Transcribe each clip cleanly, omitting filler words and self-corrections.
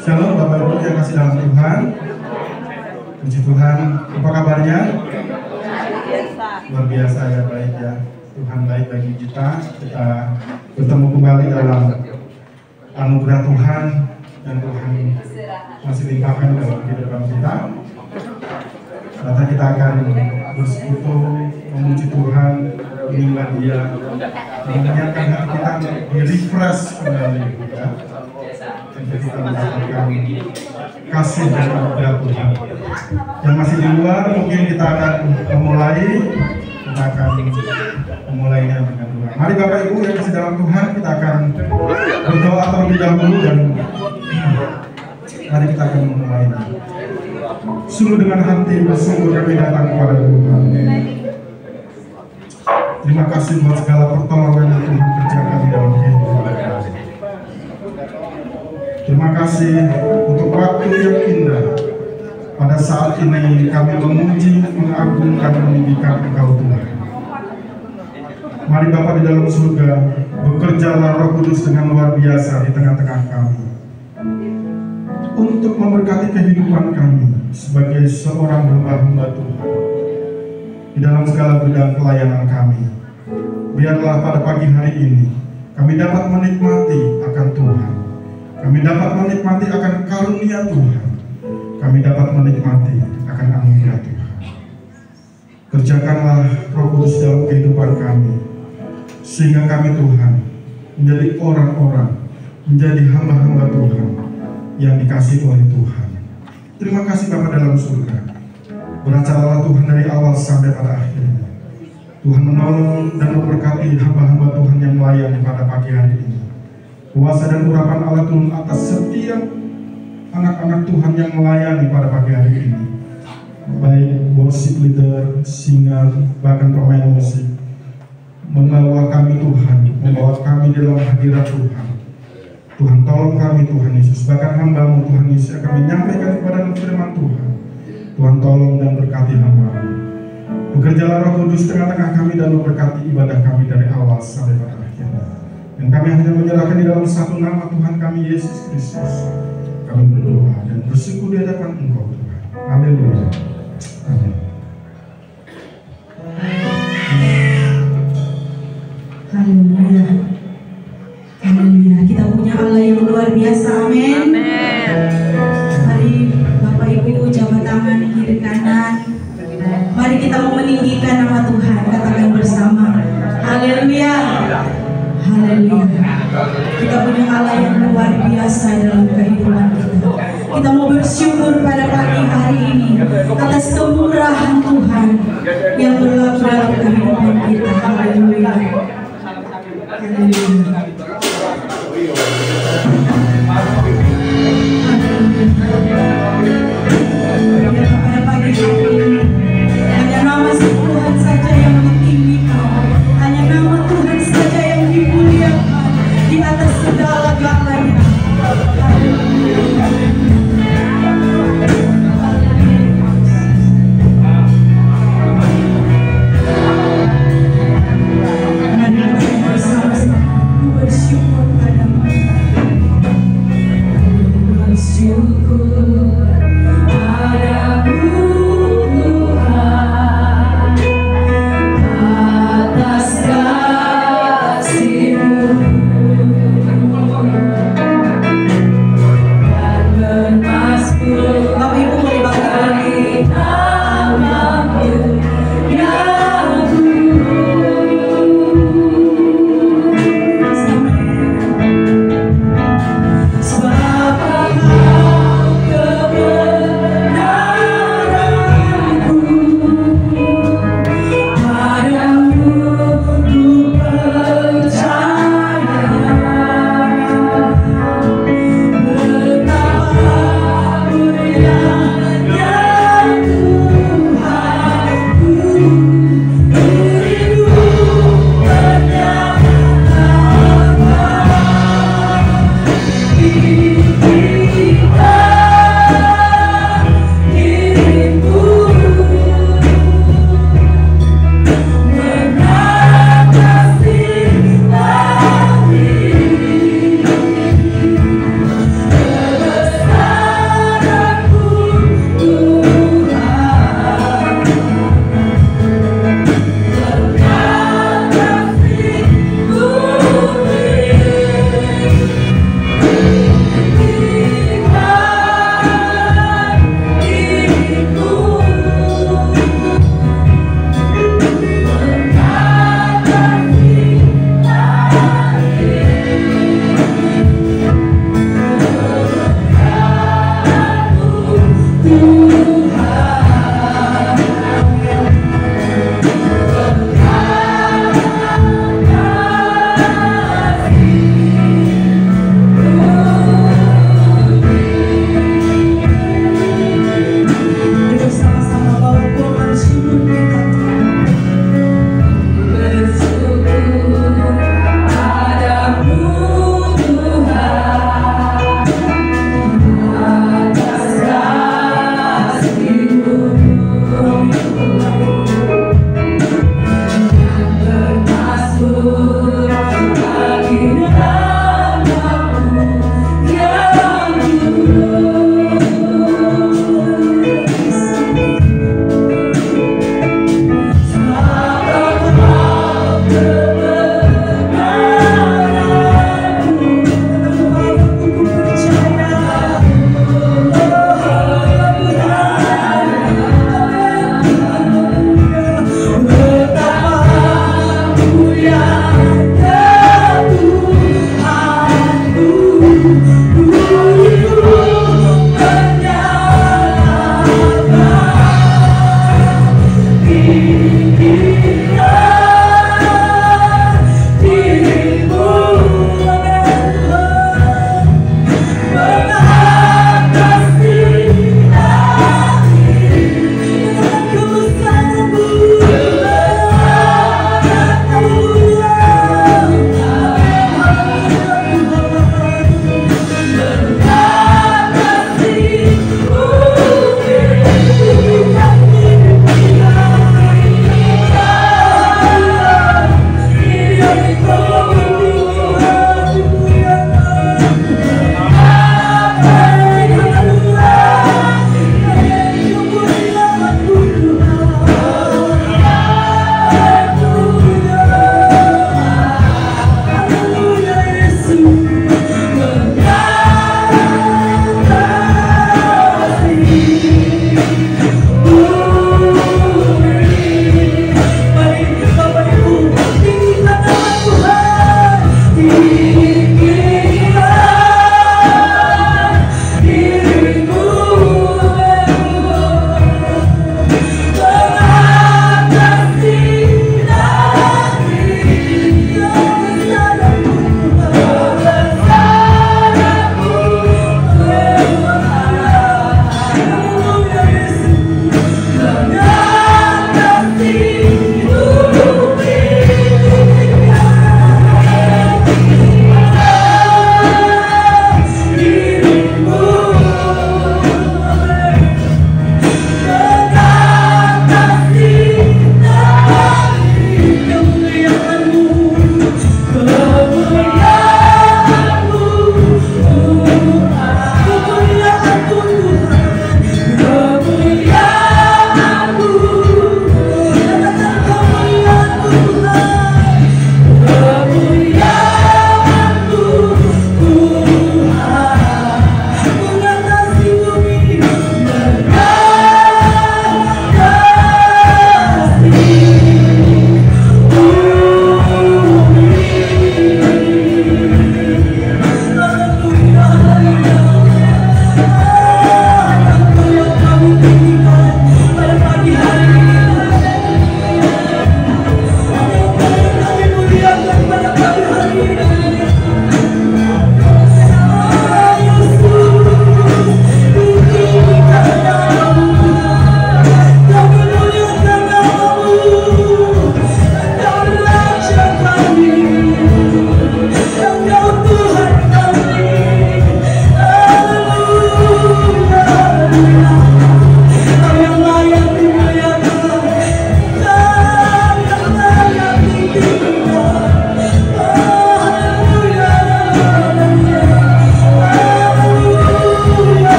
Shalom Bapak Ibu yang kasih dalam Tuhan. Puji Tuhan, apa kabarnya? Luar biasa ya, baik ya. Tuhan baik bagi kita. Kita bertemu kembali dalam anugerah Tuhan dan Tuhan masih limpahkan dalam kehidupan kita. Nanti kita akan bersekutu, memuji Tuhan, menyembah Dia, mengingatkan hati kita di refresh kembali ya. Jadi kita mendapatkan kasih dan anugerah Tuhan. Yang masih di luar mungkin kita akan memulainya dengan doa. Mari Bapak Ibu yang masih dalam Tuhan, kita akan berdoa terlebih dahulu dan mari kita akan memulainya. Sungguh dengan hati bersungguh kami datang kepada Tuhan. Terima kasih buat segala pertolongan yang Tuhan kerjakan di dalam kehidupan kami. Terima kasih untuk waktu yang indah. Pada saat ini kami memuji, mengagungkan, meninggikan Engkau Tuhan. Mari Bapa di dalam surga, bekerjalah Roh Kudus dengan luar biasa di tengah-tengah kami, untuk memberkati kehidupan kami sebagai seorang hamba-hamba Tuhan di dalam segala bidang pelayanan kami. Biarlah pada pagi hari ini kami dapat menikmati akan Tuhan. Kami dapat menikmati akan karunia Tuhan. Kami dapat menikmati akan anugerah Tuhan. Kerjakanlah Roh Kudus dalam kehidupan kami, sehingga kami Tuhan menjadi orang-orang, menjadi hamba-hamba Tuhan yang dikasihi oleh Tuhan. Terima kasih Bapa dalam surga. Beracaralah Tuhan dari awal sampai pada akhirnya. Tuhan menolong dan memberkati hamba-hamba Tuhan yang melayani pada pagi hari ini. Kuasa dan urapan Allah turun atas setiap anak-anak Tuhan yang melayani pada pagi hari ini. Baik worship leader, singer, bahkan pemain musik. Membawa kami Tuhan, membawa kami dalam hadirat Tuhan. Tuhan tolong kami Tuhan Yesus, bahkan hamba-Mu Tuhan Yesus akan menyampaikan kepada firman Tuhan. Tuhan tolong dan berkati hamba-Mu. Bekerjalah Roh Kudus tengah-tengah kami dan memberkati ibadah kami dari awal sampai pada akhirnya. Dan kami hanya menyerahkan di dalam satu nama Tuhan kami Yesus Kristus. Kami berdoa dan bersyukur di hadapan Engkau Tuhan. Haleluya. Amin. Haleluya. Haleluya. Kita punya Allah yang luar biasa. Amin. Mari Bapak Ibu jabat tangan kiri kanan. Mari kita mau meninggikan nama Tuhan. Katakan bersama. Haleluya. Haleluya. Kita punya Allah yang luar biasa dalam kehidupan kita. Kita mau bersyukur pada pagi hari ini atas kemurahan Tuhan yang berlaku dalam kehidupan kita. Haleluya. Haleluya. Pada pagi hari ini hanya nama Tuhan saja yang ditinggikan, hanya nama Tuhan saja yang dimuliakan di atas segala-galanya. Bersyukur padamu.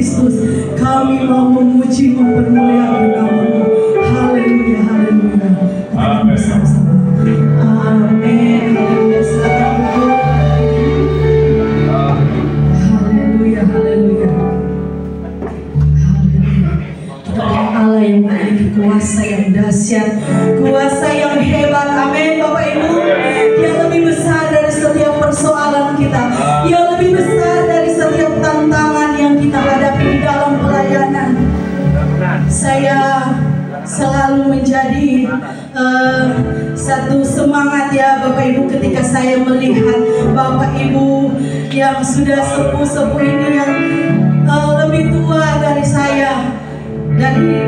Kristus, kami mau memuji, mempermuliakan nama-Mu. Haleluya, haleluya. Kita bersama-sama. Amin. Haleluya. Silakan duduk. Haleluya, haleluya. Haleluya. Kita punya Allah yang memiliki kuasa yang dahsyat, kuasa yang hebat. Amin, Bapak Ibu. Dia lebih besar dari setiap persoalan kita. Dia lebih besar dari setiap tantangan yang kita hadapi di dalam pelayanan. Saya selalu menjadi satu semangat ya Bapak Ibu ketika saya melihat Bapak Ibu yang sudah sepuh-sepuh ini yang lebih tua dari saya, dari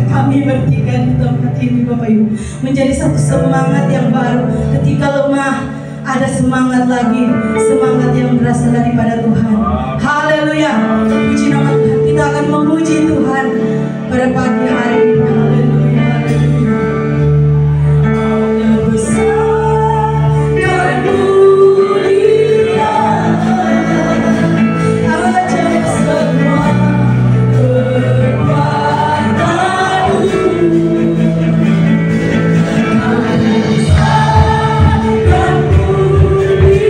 kami bertiga di tempat ini Bapak Ibu, menjadi satu semangat yang baru. Ketika lemah ada semangat lagi, semangat yang berasal daripada Tuhan. Haleluya, puji nama Tuhan. Kita akan memuji Tuhan pada pagi hari ini. Haleluya, haleluya. Allah besar dan mulia, ajaib semua kekuatan-Mu. Allah besar dan mulia,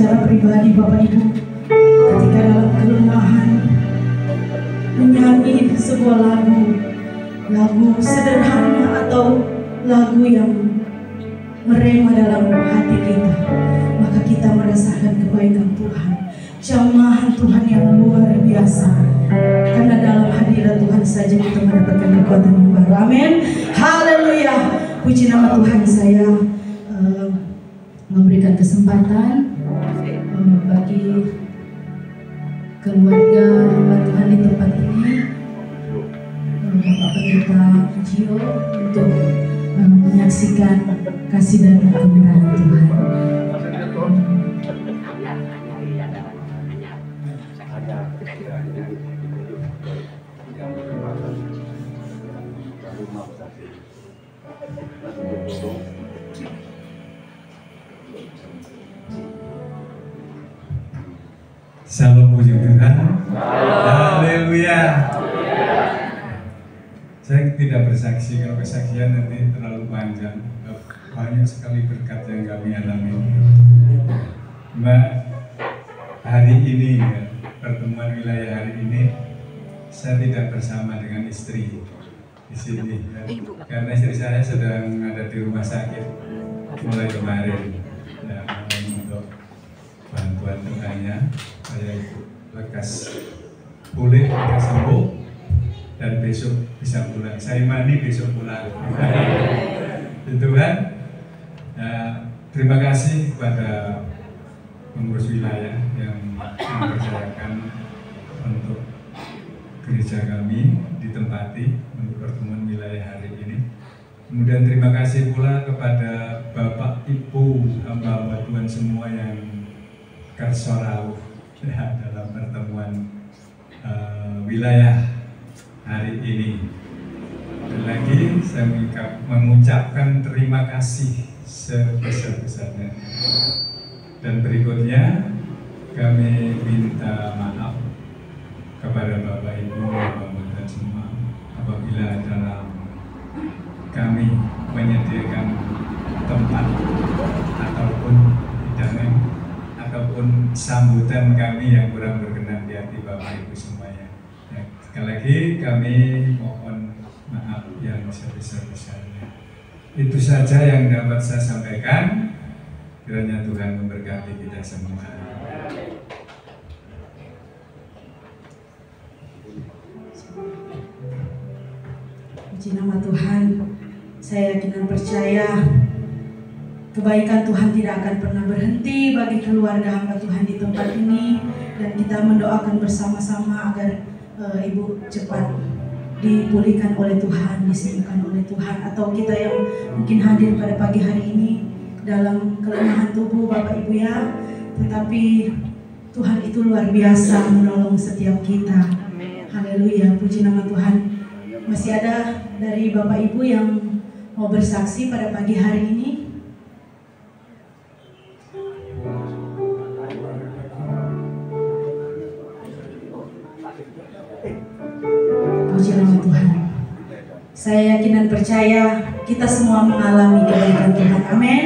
secara pribadi Bapak Ibu, ketika dalam kelemahan menyanyi sebuah lagu sederhana atau lagu yang merema dalam hati kita, maka kita merasakan kebaikan Tuhan, jamahan Tuhan yang luar biasa. Karena dalam hadirat Tuhan saja kita mendapatkan kekuatan yang baru. Amin. Haleluya. Puji nama Tuhan. Saya memberikan kesempatan bagi keluarga hamba Tuhan di tempat ini, Bapak Pendeta Gio, untuk menyaksikan kasih dan kemurahan Tuhan. Salam puji Tuhan. Haleluya. Saya tidak bersaksi, kalau kesaksian nanti terlalu panjang. Banyak sekali berkat yang kami alami. Mbak, hari ini ya, pertemuan wilayah hari ini saya tidak bersama dengan istri di sini ya. Karena istri saya sedang ada di rumah sakit mulai kemarin ya, untuk bantuan doanya saya lekas pulih, lekas sembuh, dan besok bisa pulang. Saya mandi besok pulang. Itu kan. Terima kasih kepada pengurus wilayah yang mempercayakan untuk gereja kami ditempati untuk pertemuan wilayah hari ini. Kemudian terima kasih pula kepada Bapak Ibu hamba-hamba Tuhan semua yang kersorau ya, dalam pertemuan wilayah hari ini. Dan lagi saya mengucapkan terima kasih sebesar-besarnya. Dan berikutnya kami minta maaf kepada Bapak Ibu dan semua apabila dalam kami menyediakan tempat ataupun hidangan ataupun sambutan kami yang kurang berkenan di hati Bapak Ibu semuanya. Ya, sekali lagi kami mohon maaf yang sebesar-besarnya. Itu saja yang dapat saya sampaikan. Kiranya Tuhan memberkati kita semua. Puji nama Tuhan. Saya yakin dan percaya kebaikan Tuhan tidak akan pernah berhenti bagi keluarga hamba Tuhan di tempat ini, dan kita mendoakan bersama-sama agar Ibu cepat dipulihkan oleh Tuhan, disembuhkan oleh Tuhan. Atau kita yang mungkin hadir pada pagi hari ini dalam kelemahan tubuh Bapak Ibu ya, tetapi Tuhan itu luar biasa menolong setiap kita. Haleluya, puji nama Tuhan. Masih ada dari Bapak Ibu yang mau bersaksi pada pagi hari ini? Puji nama Tuhan. Saya yakin dan percaya kita semua mengalami kebaikan Tuhan. Amin.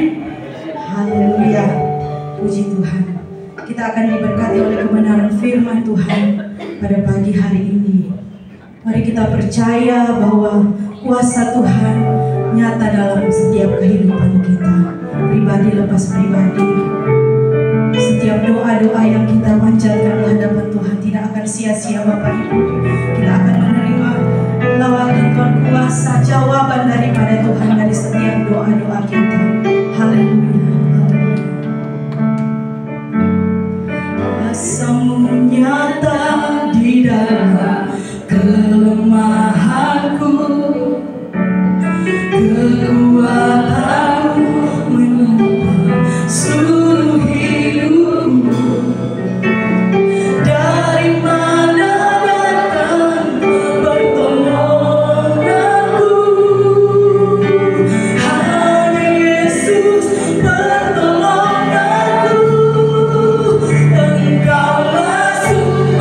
Haleluya. Puji Tuhan. Kita akan diberkati oleh kebenaran firman Tuhan pada pagi hari ini. Mari kita percaya bahwa kuasa Tuhan nyata dalam setiap kehidupan kita, pribadi lepas pribadi. Setiap doa-doa yang kita panjatkan di hadapan Tuhan tidak akan sia-sia Bapak Ibu. Kita akan menerima lawatan Tuhan, kuasa jawaban daripada Tuhan dari setiap doa-doa kita. Haleluya. Kuasa-Mu nyata di dalam kelemahanku, kekuatan-Mu menumpah seluruh hidupku. Dari mana datang pertolonganku? Hanya Yesus pertolonganku. Engkau masuk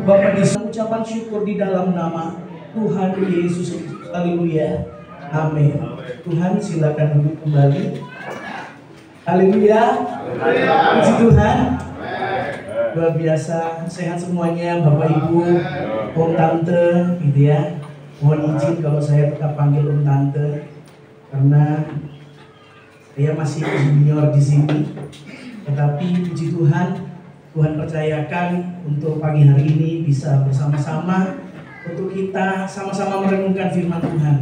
Bapak bisa ucapan syukur di dalam nama Tuhan Yesus Kristus. Haleluya. Amin. Tuhan silakan duduk kembali. Haleluya. Puji Tuhan. Luar biasa, sehat semuanya Bapak Ibu, Om Tante gitu ya. Mohon izin kalau saya tetap panggil Om Tante karena saya masih junior di sini. Tetapi puji Tuhan, Tuhan percayakan untuk pagi hari ini bisa bersama-sama untuk kita sama-sama merenungkan firman Tuhan.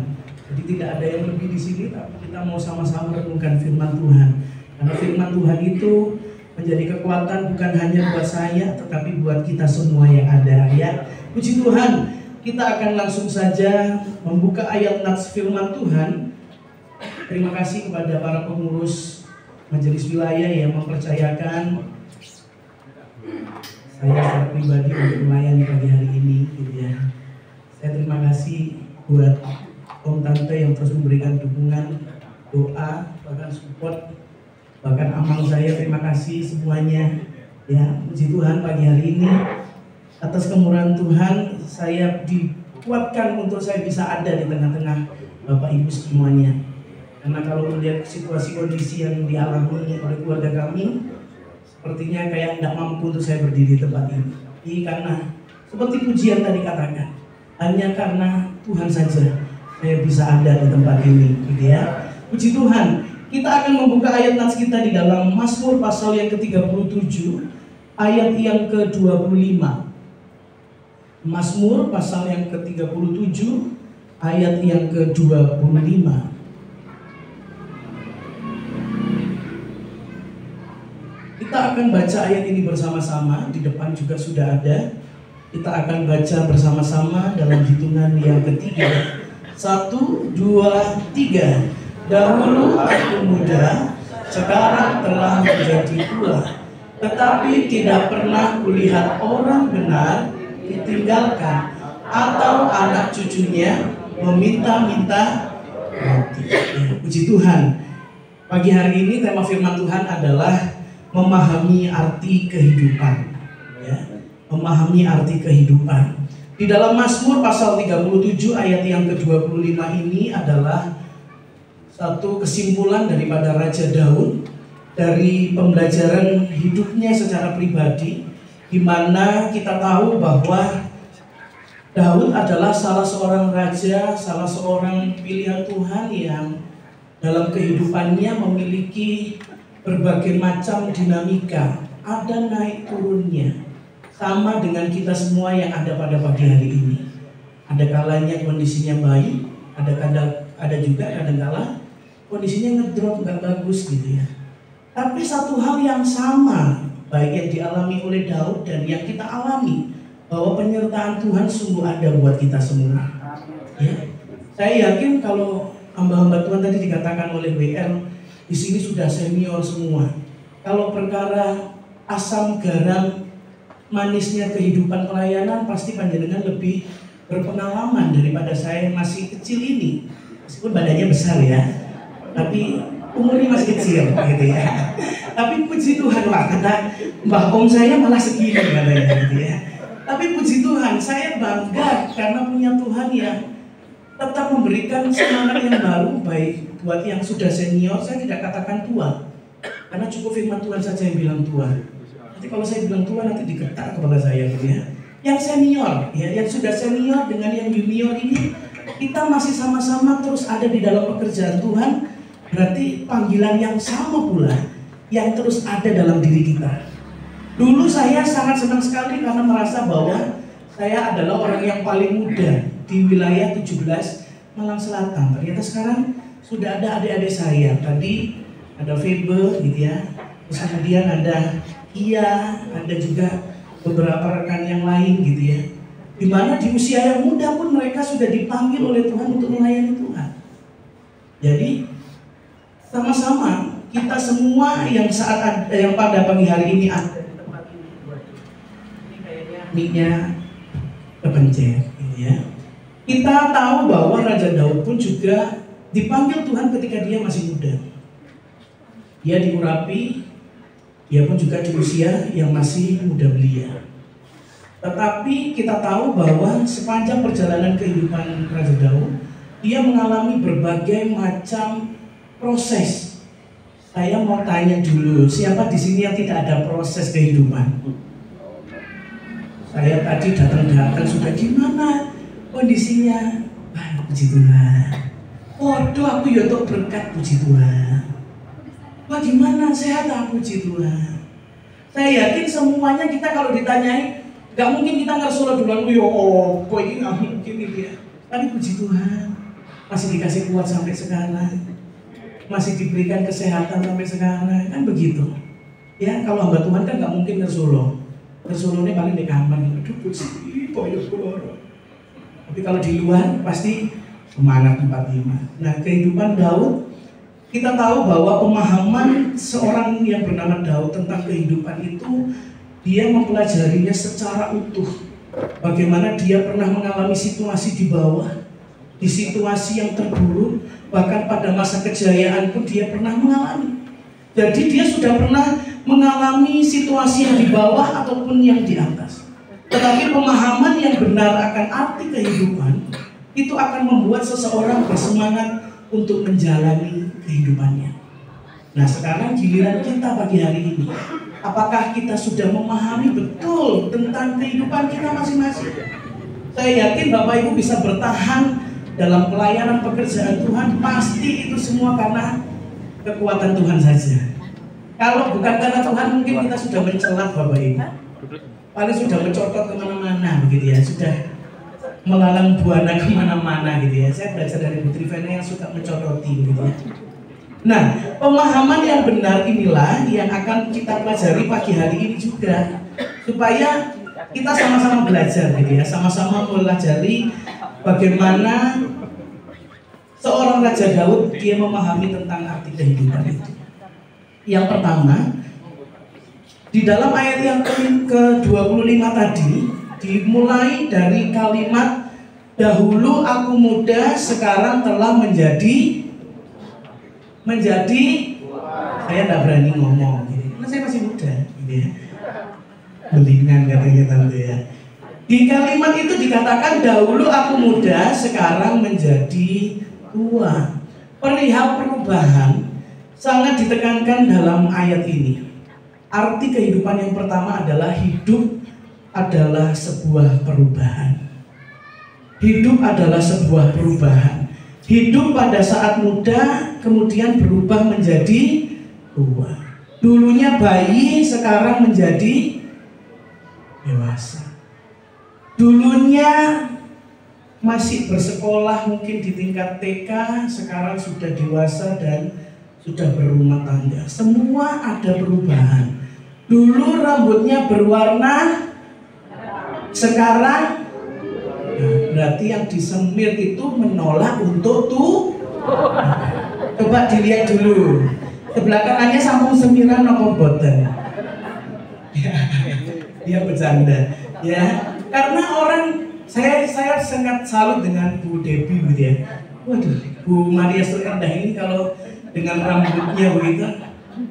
Jadi tidak ada yang lebih di sini, tapi kita mau sama-sama merenungkan firman Tuhan. Karena firman Tuhan itu menjadi kekuatan bukan hanya buat saya, tetapi buat kita semua yang ada ya. Puji Tuhan, kita akan langsung saja membuka ayat nats firman Tuhan. Terima kasih kepada para pengurus majelis wilayah yang mempercayakan saya secara pribadi untuk melayani pagi hari ini gitu ya. Saya terima kasih buat Om Tante yang terus memberikan dukungan, doa, bahkan support, bahkan amal saya. Terima kasih semuanya ya. Puji Tuhan, pagi hari ini atas kemurahan Tuhan saya dikuatkan untuk saya bisa ada di tengah-tengah Bapak Ibu semuanya. Karena kalau melihat situasi kondisi yang dialami oleh keluarga kami, sepertinya kayak tidak mampu untuk saya berdiri di tempat ini. Ini karena seperti pujian tadi katakan, hanya karena Tuhan saja saya bisa ada di tempat ini gitu ya. Puji Tuhan. Kita akan membuka ayat nats kita di dalam Mazmur pasal yang ke-37 ayat yang ke-25. Mazmur pasal yang ke-37 ayat yang ke-25. Kita akan baca ayat ini bersama-sama. Di depan juga sudah ada. Kita akan baca bersama-sama dalam hitungan yang ketiga. 1, 2, 3. Dahulu aku muda, sekarang telah menjadi tua, tetapi tidak pernah kulihat orang benar ditinggalkan atau anak cucunya meminta-minta roti. Puji Tuhan. Pagi hari ini tema firman Tuhan adalah memahami arti kehidupan. Ya, memahami arti kehidupan. Di dalam Mazmur pasal 37 ayat yang ke-25 ini adalah satu kesimpulan daripada Raja Daud dari pembelajaran hidupnya secara pribadi, di mana kita tahu bahwa Daud adalah salah seorang raja, salah seorang pilihan Tuhan yang dalam kehidupannya memiliki berbagai macam dinamika, ada naik turunnya, sama dengan kita semua yang ada pada pagi hari ini. Ada kalanya kondisinya baik, ada juga kadang-kala kondisinya ngedrop nggak bagus gitu ya. Tapi satu hal yang sama baik yang dialami oleh Daud dan yang kita alami, bahwa penyertaan Tuhan sungguh ada buat kita semua. Ya. Saya yakin kalau hamba-hamba Tuhan tadi dikatakan oleh WR di sini sudah senior semua. Kalau perkara asam garam manisnya kehidupan pelayanan, pasti panjenengan lebih berpengalaman daripada saya yang masih kecil ini. Meskipun badannya besar ya, tapi umurnya masih kecil gitu ya. Tapi puji Tuhan, wah kata Mbah Om saya malah segini katanya gitu ya. Tapi puji Tuhan, saya bangga karena punya Tuhan yang tetap memberikan semangat yang baru, baik buat yang sudah senior. Saya tidak katakan tua, karena cukup firman Tuhan saja yang bilang tua. Nanti kalau saya bilang tua nanti digetar kepala saya gitu ya. Yang senior, ya, yang sudah senior dengan yang junior ini, kita masih sama-sama terus ada di dalam pekerjaan Tuhan. Berarti panggilan yang sama pula yang terus ada dalam diri kita. Dulu saya sangat senang sekali karena merasa bahwa saya adalah orang yang paling muda di wilayah 17 Malang Selatan. Ternyata sekarang sudah ada adik-adik saya. Tadi ada Febe gitu ya. Terus kemudian ada Iya, ada juga beberapa rekan yang lain gitu ya. Dimana di usia yang muda pun mereka sudah dipanggil oleh Tuhan untuk melayani Tuhan. Jadi sama-sama kita semua yang yang pada pagi hari ini ada di tempat ini. Ini kayaknya mic-nya kepencet gitu ya. Kita tahu bahwa Raja Daud pun juga dipanggil Tuhan ketika dia masih muda. Dia diurapi, dia pun juga di usia yang masih muda belia. Tetapi kita tahu bahwa sepanjang perjalanan kehidupan Raja Daud, dia mengalami berbagai macam proses. Saya mau tanya dulu, siapa di sini yang tidak ada proses kehidupan? Saya tadi datang sudah gimana kondisinya? Ah, puji Tuhan. Waduh, aku ya untuk berkat, puji Tuhan. Bagaimana sehat aku, puji Tuhan. Saya yakin semuanya kita kalau ditanyai, gak mungkin kita ngersulah duluan, ya Allah, kok ini gak mungkin ini ya. Tapi puji Tuhan, masih dikasih kuat sampai sekarang, masih diberikan kesehatan sampai sekarang, kan begitu. Ya, kalau hamba Tuhan kan gak mungkin ngersuloh. Ngersulohnya paling di kamar, aduh puji, tapi kalau di luar pasti semangat 45. Nah, kehidupan Daud, kita tahu bahwa pemahaman seorang yang bernama Daud tentang kehidupan itu, dia mempelajarinya secara utuh. Bagaimana dia pernah mengalami situasi di bawah, di situasi yang terburuk, bahkan pada masa kejayaan pun dia pernah mengalami. Jadi dia sudah pernah mengalami situasi yang di bawah ataupun yang di atas. Tetapi pemahaman yang benar akan arti kehidupan itu akan membuat seseorang bersemangat untuk menjalani kehidupannya. Nah, sekarang giliran kita pagi hari ini. Apakah kita sudah memahami betul tentang kehidupan kita masing-masing? Saya yakin Bapak Ibu bisa bertahan dalam pelayanan pekerjaan Tuhan, pasti itu semua karena kekuatan Tuhan saja. Kalau bukan karena Tuhan, mungkin kita sudah mencelat Bapak Ibu. Paling sudah mencotot kemana-mana begitu ya, sudah melalang buana kemana-mana gitu ya. Saya belajar dari Putri Vena yang suka mencototi gitu ya. Nah, pemahaman yang benar inilah yang akan kita pelajari pagi hari ini juga, supaya kita sama-sama belajar gitu ya, sama-sama pelajari bagaimana seorang Raja Daud dia memahami tentang arti kehidupan itu. Yang pertama, di dalam ayat yang ke-25 tadi dimulai dari kalimat dahulu aku muda, sekarang telah menjadi saya tidak berani ngomong karena saya masih muda gitu ya. Belingan katanya tante ya. Di kalimat itu dikatakan dahulu aku muda, sekarang menjadi tua. Perihal perubahan sangat ditekankan dalam ayat ini. Arti kehidupan yang pertama adalah hidup adalah sebuah perubahan. Hidup adalah sebuah perubahan. Hidup pada saat muda kemudian berubah menjadi tua. Dulunya bayi, sekarang menjadi dewasa. Dulunya masih bersekolah mungkin di tingkat TK, sekarang sudah dewasa dan sudah berumah tangga. Semua ada perubahan. Dulu rambutnya berwarna, sekarang berarti yang disemir itu menolak untuk coba dilihat dulu sebelah kanannya sampung semiran nopo boten. Dia bercanda ya, karena orang saya sangat salut dengan Bu Debbie gitu ya. Waduh, Bu Maria Sukardah ini kalau dengan rambutnya begitu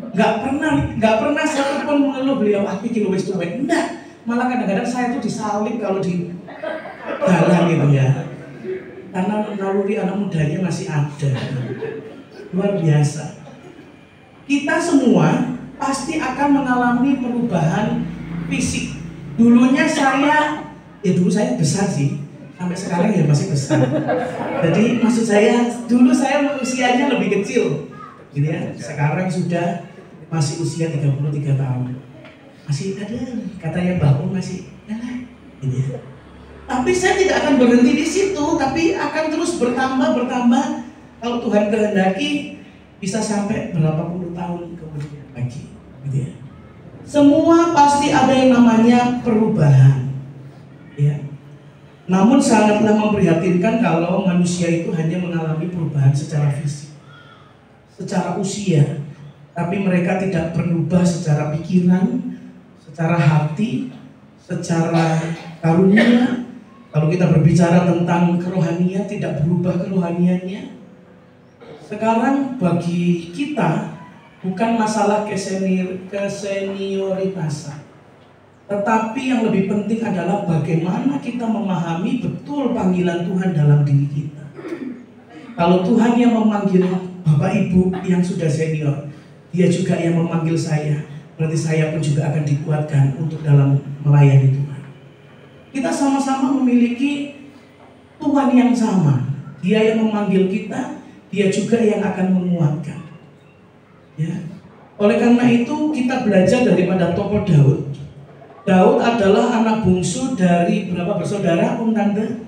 nggak pernah satupun mengeluh beliau aku kilo wis tuwek. Enggak, malah kadang-kadang saya tuh disalib kalau di jalan gitu ya, karena naluri anak mudanya masih ada. Luar biasa. Kita semua pasti akan mengalami perubahan fisik. Dulunya dulu saya besar sih, sampai sekarang ya masih besar. Jadi maksud saya, dulu saya usianya lebih kecil gitu ya. Sekarang sudah masih usia 33 tahun. Masih ada katanya Mbak masih gitu ya. Tapi saya tidak akan berhenti di situ, tapi akan terus bertambah. Kalau Tuhan kehendaki bisa sampai berapa puluh tahun kemudian lagi, gitu ya. Semua pasti ada yang namanya perubahan, ya. Namun sangatlah memprihatinkan kalau manusia itu hanya mengalami perubahan secara fisik, secara usia, tapi mereka tidak berubah secara pikiran, secara hati, secara karunia. Kalau kita berbicara tentang kerohanian, tidak berubah kerohaniannya. Sekarang bagi kita bukan masalah kesenioritasan, Tetapi yang lebih penting adalah bagaimana kita memahami betul panggilan Tuhan dalam diri kita. Kalau Tuhan yang memanggil Bapak Ibu yang sudah senior, Dia juga yang memanggil saya, berarti saya pun juga akan dikuatkan untuk dalam melayani Tuhan. Kita sama-sama memiliki Tuhan yang sama. Dia yang memanggil kita, Dia juga yang akan menguatkan. Ya. Oleh karena itu kita belajar daripada tokoh Daud. Daud adalah anak bungsu dari berapa bersaudara, Om Tante?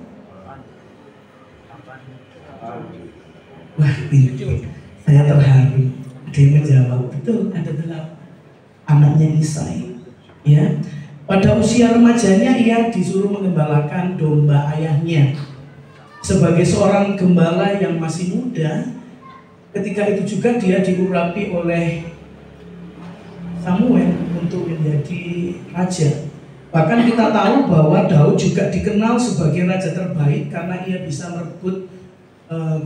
Wah, ini saya terharu. Dia menjawab, betul, ada 8 anaknya Isai. Ya, pada usia remajanya ia disuruh mengembalakan domba ayahnya. Sebagai seorang gembala yang masih muda, ketika itu juga dia diurapi oleh Samuel untuk menjadi raja. Bahkan kita tahu bahwa Daud juga dikenal sebagai raja terbaik karena ia bisa merebut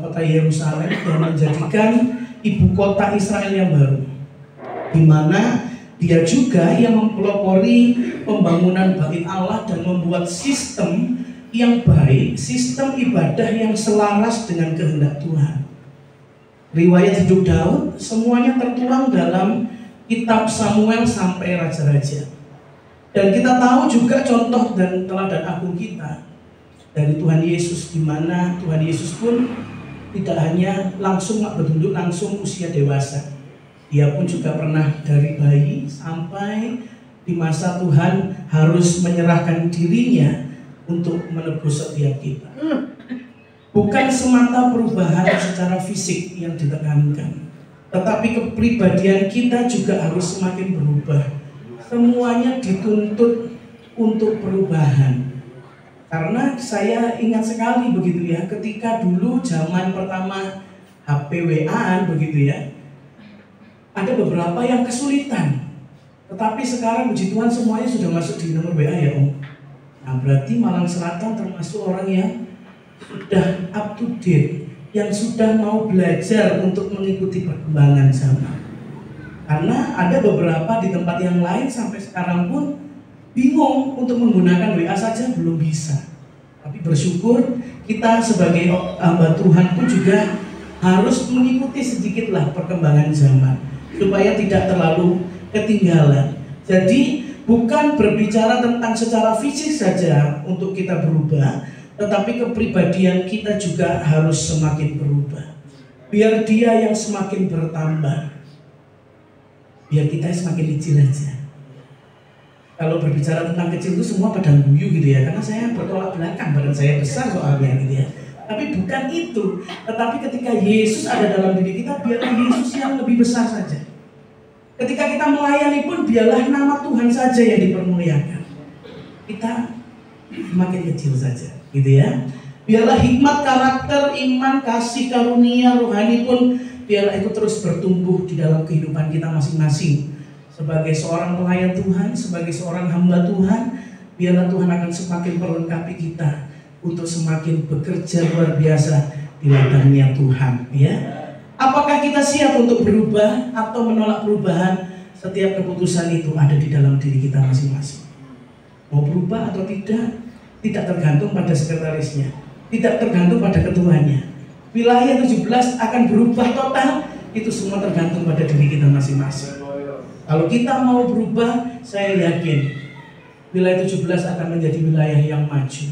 kota Yerusalem dan menjadikan ibu kota Israel yang baru, di mana dia juga yang mempelopori pembangunan Bait Allah dan membuat sistem yang baik, sistem ibadah yang selaras dengan kehendak Tuhan. Riwayat hidup Daud semuanya tertuang dalam kitab Samuel sampai raja-raja. Dan kita tahu juga contoh dan teladan agung kita dari Tuhan Yesus, di mana Tuhan Yesus pun tidak hanya langsung berduduk langsung usia dewasa. Dia pun juga pernah dari bayi sampai di masa Tuhan harus menyerahkan dirinya untuk menebus setiap kita. Bukan semata perubahan secara fisik yang ditekankan, tetapi kepribadian kita juga harus semakin berubah. Semuanya dituntut untuk perubahan. Karena saya ingat sekali begitu ya, ketika dulu zaman pertama HP WA-an begitu ya, ada beberapa yang kesulitan. Tetapi sekarang puji Tuhan semuanya sudah masuk di nomor WA ya Om. Nah berarti Malang Selatan termasuk orang yang sudah up to date, yang sudah mau belajar untuk mengikuti perkembangan zaman. Karena ada beberapa di tempat yang lain sampai sekarang pun bingung untuk menggunakan WA saja belum bisa. Tapi bersyukur kita sebagai hamba Tuhan pun juga harus mengikuti sedikitlah perkembangan zaman supaya tidak terlalu ketinggalan. Jadi bukan berbicara tentang secara fisik saja untuk kita berubah, tetapi kepribadian kita juga harus semakin berubah. Biar dia yang semakin bertambah, biar kita semakin kecil aja. Kalau berbicara tentang kecil itu semua pada guyu gitu ya, karena saya bertolak belakang, badan saya besar soalnya gitu ya. Tapi bukan itu, tetapi ketika Yesus ada dalam diri kita, biarlah Yesus yang lebih besar saja. Ketika kita melayani pun biarlah nama Tuhan saja yang dipermuliakan. Kita semakin kecil saja, gitu ya. Biarlah hikmat, karakter, iman, kasih, karunia, rohani pun biarlah itu terus bertumbuh di dalam kehidupan kita masing-masing. Sebagai seorang pelayan Tuhan, sebagai seorang hamba Tuhan, biarlah Tuhan akan semakin melengkapi kita untuk semakin bekerja luar biasa di ladangnya Tuhan. Ya, apakah kita siap untuk berubah atau menolak perubahan? Setiap keputusan itu ada di dalam diri kita masing-masing. Mau berubah atau tidak tergantung pada sekretarisnya, tidak tergantung pada ketuanya. Wilayah 17 akan berubah total, itu semua tergantung pada diri kita masing-masing. Kalau kita mau berubah, saya yakin wilayah 17 akan menjadi wilayah yang maju,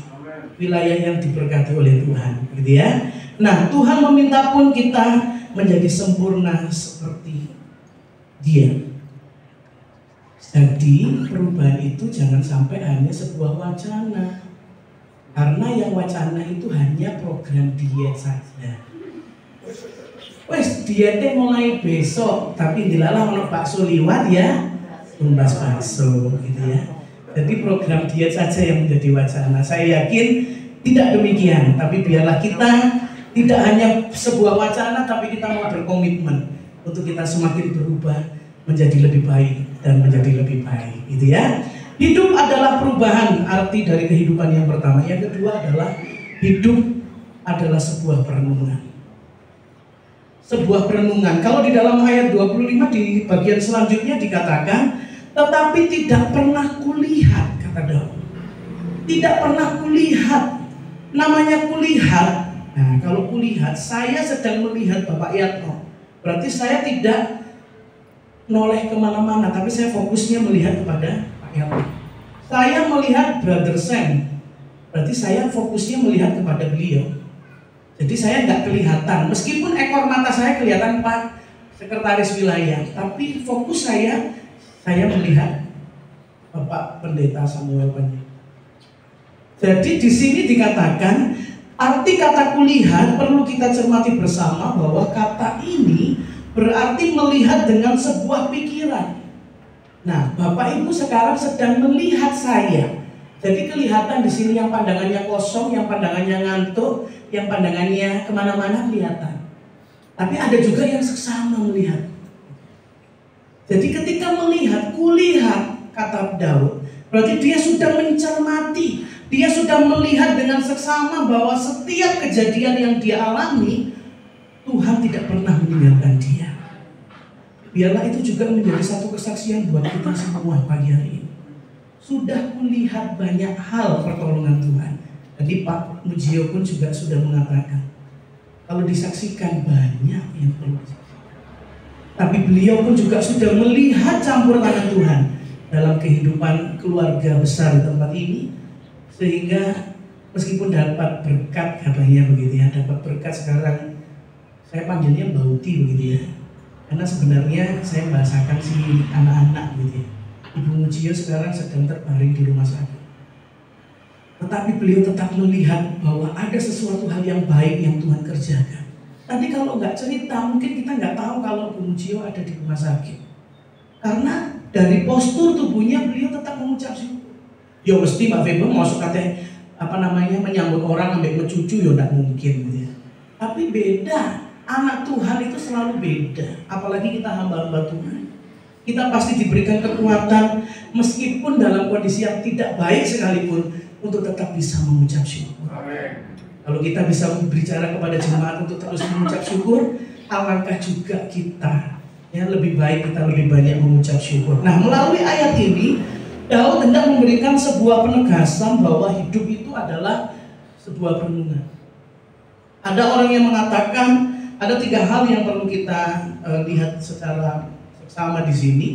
wilayah yang diberkati oleh Tuhan, gitu ya. Nah, Tuhan meminta pun kita menjadi sempurna seperti Dia. Jadi perubahan itu jangan sampai hanya sebuah wacana, karena yang wacana itu hanya program diet saja. Wes dietnya mulai besok, tapi dilalah ono bakso liwat ya, tumbas bakso gitu ya. Jadi program diet saja yang menjadi wacana. Saya yakin tidak demikian, tapi biarlah kita tidak hanya sebuah wacana, tapi kita mau berkomitmen untuk kita semakin berubah menjadi lebih baik dan menjadi lebih baik, gitu ya. Hidup adalah perubahan, arti dari kehidupan yang pertama. Yang kedua adalah hidup adalah sebuah perenungan. Sebuah perenungan. Kalau di dalam ayat 25 di bagian selanjutnya dikatakan, tetapi tidak pernah kulihat kata Daud. Tidak pernah kulihat. Namanya kulihat. Nah, kalau kulihat, saya sedang melihat Bapak Yatno. Berarti saya tidak noleh kemana-mana, tapi saya fokusnya melihat kepada Pak Yatno. Saya melihat Brother Sam, berarti saya fokusnya melihat kepada beliau. Jadi saya nggak kelihatan, meskipun ekor mata saya kelihatan Pak Sekretaris Wilayah, tapi fokus saya melihat Bapak Pendeta Samuel Panjaitan. Jadi di sini dikatakan arti kata kulihat perlu kita cermati bersama bahwa kata ini berarti melihat dengan sebuah pikiran. Nah, Bapak Ibu sekarang sedang melihat saya. Jadi kelihatan di sini yang pandangannya kosong, yang pandangannya ngantuk, yang pandangannya kemana-mana kelihatan. Tapi ada juga yang seksama melihat. Jadi ketika melihat, kulihat kata Daud, berarti dia sudah mencermati. Dia sudah melihat dengan seksama bahwa setiap kejadian yang dia alami, Tuhan tidak pernah meninggalkan dia. Biarlah itu juga menjadi satu kesaksian buat kita semua pagi hari ini. Sudah melihat banyak hal pertolongan Tuhan. Tadi Pak Mujio pun juga sudah mengatakan, kalau disaksikan banyak yang perlu disaksikan. Tapi beliau pun juga sudah melihat campur tangan Tuhan dalam kehidupan keluarga besar di tempat ini. Sehingga meskipun dapat berkat katanya begitu ya, dapat berkat sekarang saya panggilnya bauti begitu ya, karena sebenarnya saya bahasakan si anak-anak gitu ya. Ibu Mujio sekarang sedang terbaring di rumah sakit, tetapi beliau tetap melihat bahwa ada sesuatu hal yang baik yang Tuhan kerjakan. Tadi kalau nggak cerita mungkin kita nggak tahu kalau Bu Mujio ada di rumah sakit, karena dari postur tubuhnya beliau tetap mengucap syukur. Ya mesti Pak Febo masuk katanya menyambut orang ambil cucu, ya tidak mungkin gitu ya. Tapi beda, anak Tuhan itu selalu beda. Apalagi kita hamba-hamba Tuhan, kita pasti diberikan kekuatan meskipun dalam kondisi yang tidak baik sekalipun untuk tetap bisa mengucap syukur. Kalau kita bisa berbicara kepada jemaat untuk terus mengucap syukur, alangkah juga kita ya lebih baik kita lebih banyak mengucap syukur. Nah, melalui ayat ini Daud hendak memberikan sebuah penegasan bahwa hidup itu adalah sebuah perenungan. Ada orang yang mengatakan ada 3 hal yang perlu kita lihat secara seksama di sini.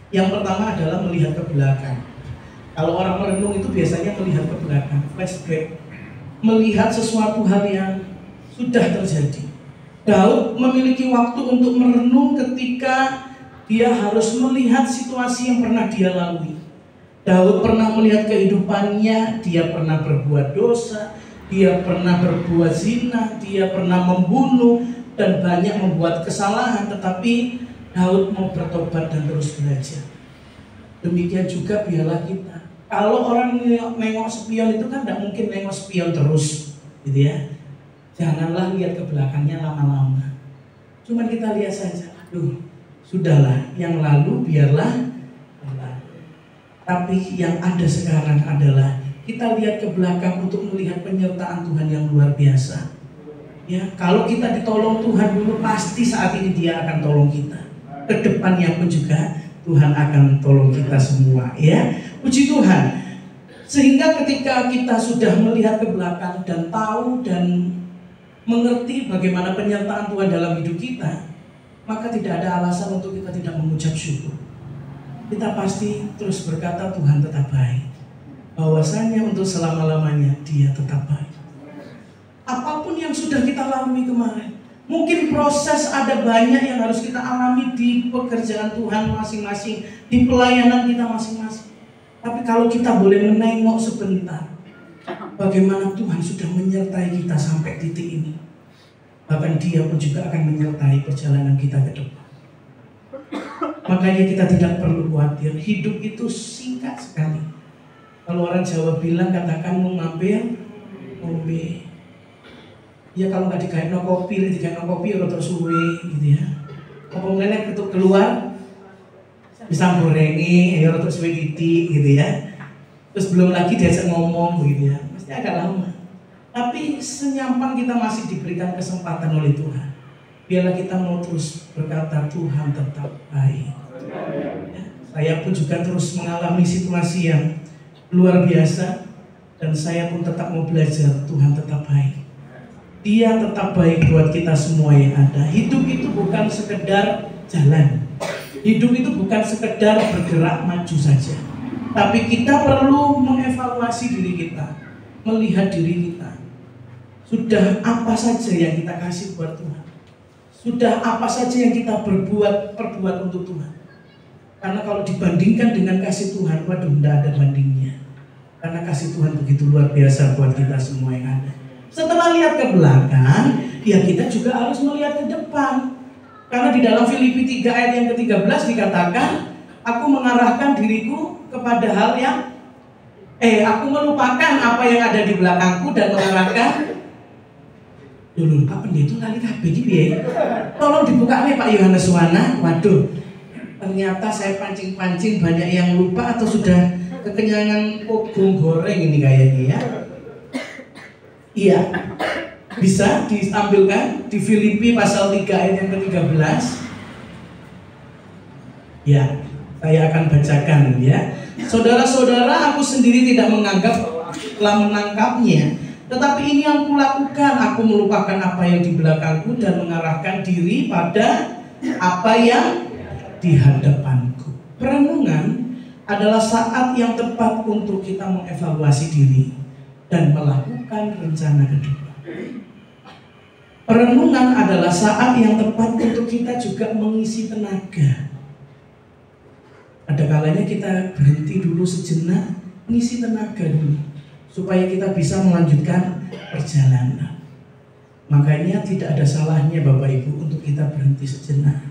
Yang pertama adalah melihat ke belakang. Kalau orang merenung itu biasanya melihat ke belakang, flashback, melihat sesuatu hal yang sudah terjadi. Daud memiliki waktu untuk merenung ketika dia harus melihat situasi yang pernah dia lalui. Daud pernah melihat kehidupannya, dia pernah berbuat dosa, dia pernah berbuat zina, dia pernah membunuh, dan banyak membuat kesalahan. Tetapi Daud mau bertobat dan terus belajar. Demikian juga biarlah kita. Kalau orang nengok spion itu kan tidak mungkin nengok spion terus, gitu ya. Janganlah lihat ke belakangnya lama-lama. Cuman kita lihat saja, aduh, sudahlah, yang lalu biarlah. Tapi yang ada sekarang adalah kita lihat ke belakang untuk melihat penyertaan Tuhan yang luar biasa. Ya, kalau kita ditolong Tuhan dulu, pasti saat ini Dia akan tolong kita. Kedepannya pun juga Tuhan akan tolong kita semua. Ya, puji Tuhan. Sehingga ketika kita sudah melihat ke belakang dan tahu dan mengerti bagaimana penyertaan Tuhan dalam hidup kita, maka tidak ada alasan untuk kita tidak mengucap syukur. Kita pasti terus berkata Tuhan tetap baik. Bahwasanya untuk selama-lamanya Dia tetap baik. Apapun yang sudah kita lalui kemarin, mungkin proses ada banyak yang harus kita alami di pekerjaan Tuhan masing-masing, di pelayanan kita masing-masing. Tapi kalau kita boleh menengok sebentar, bagaimana Tuhan sudah menyertai kita sampai titik ini, bahkan Dia pun juga akan menyertai perjalanan kita ke depan. Makanya kita tidak perlu khawatir. Hidup itu singkat sekali. Kalau orang Jawa bilang, katakan mau mampir, ngombe. Ya kalau nggak dikain no kopi ya rotok suwe gitu ya. Ngomongnya untuk keluar, bisa gorengi, ya rotok suwe titik gitu ya. Terus belum lagi diajak ngomong gitu ya. Mesti agak lama. Tapi senyampang kita masih diberikan kesempatan oleh Tuhan. Biarlah kita mau terus berkata Tuhan tetap baik. Ya, saya pun juga terus mengalami situasi yang luar biasa. Dan saya pun tetap mau belajar, Tuhan tetap baik. Dia tetap baik buat kita semua yang ada. Hidup itu bukan sekedar jalan. Hidup itu bukan sekedar bergerak maju saja. Tapi kita perlu mengevaluasi diri kita, melihat diri kita. Sudah apa saja yang kita kasih buat Tuhan? Sudah apa saja yang kita perbuat untuk Tuhan? Karena kalau dibandingkan dengan kasih Tuhan, waduh, tidak ada bandingnya. Karena kasih Tuhan begitu luar biasa buat kita semua yang ada. Setelah lihat ke belakang, ya kita juga harus melihat ke depan. Karena di dalam Filipi 3 ayat yang ke-13 dikatakan, aku mengarahkan diriku kepada hal yang aku melupakan apa yang ada di belakangku dan mengarahkan. Dulu Pak Pendeta kali kabeh iki piye? Tolong dibuka nih Pak Yohanes Wana. Waduh, ternyata saya pancing-pancing banyak yang lupa atau sudah kekenyangan kogong goreng ini kayaknya ya. Iya, bisa ditampilkan di Filipi pasal 3 ayat yang ke-13. Ya, saya akan bacakan ya. Saudara-saudara, aku sendiri tidak menganggap bahwa aku telah menangkapnya, tetapi ini yang kulakukan, aku melupakan apa yang di belakangku dan mengarahkan diri pada apa yang di hadapanku. Perenungan adalah saat yang tepat untuk kita mengevaluasi diri dan melakukan rencana ke depan. Perenungan adalah saat yang tepat untuk kita juga mengisi tenaga. Ada kalanya kita berhenti dulu sejenak, mengisi tenaga dulu, supaya kita bisa melanjutkan perjalanan. Makanya tidak ada salahnya Bapak Ibu untuk kita berhenti sejenak,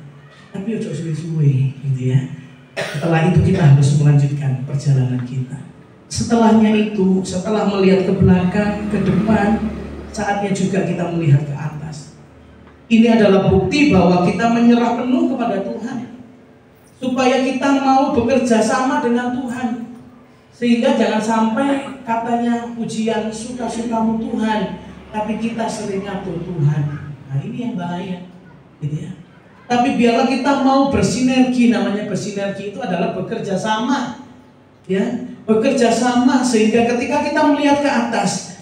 tapi ojo suwe-suwe gitu ya. Setelah itu kita harus melanjutkan perjalanan kita. Setelahnya itu, setelah melihat ke belakang, ke depan, saatnya juga kita melihat ke atas. Ini adalah bukti bahwa kita menyerah penuh kepada Tuhan, supaya kita mau bekerja sama dengan Tuhan. Sehingga jangan sampai katanya pujian suka-sukamu Tuhan, tapi kita sering ngatur Tuhan. Nah ini yang bahaya, gitu ya. Tapi biarlah kita mau bersinergi. Namanya bersinergi itu adalah bekerja sama, ya, bekerja sama sehingga ketika kita melihat ke atas,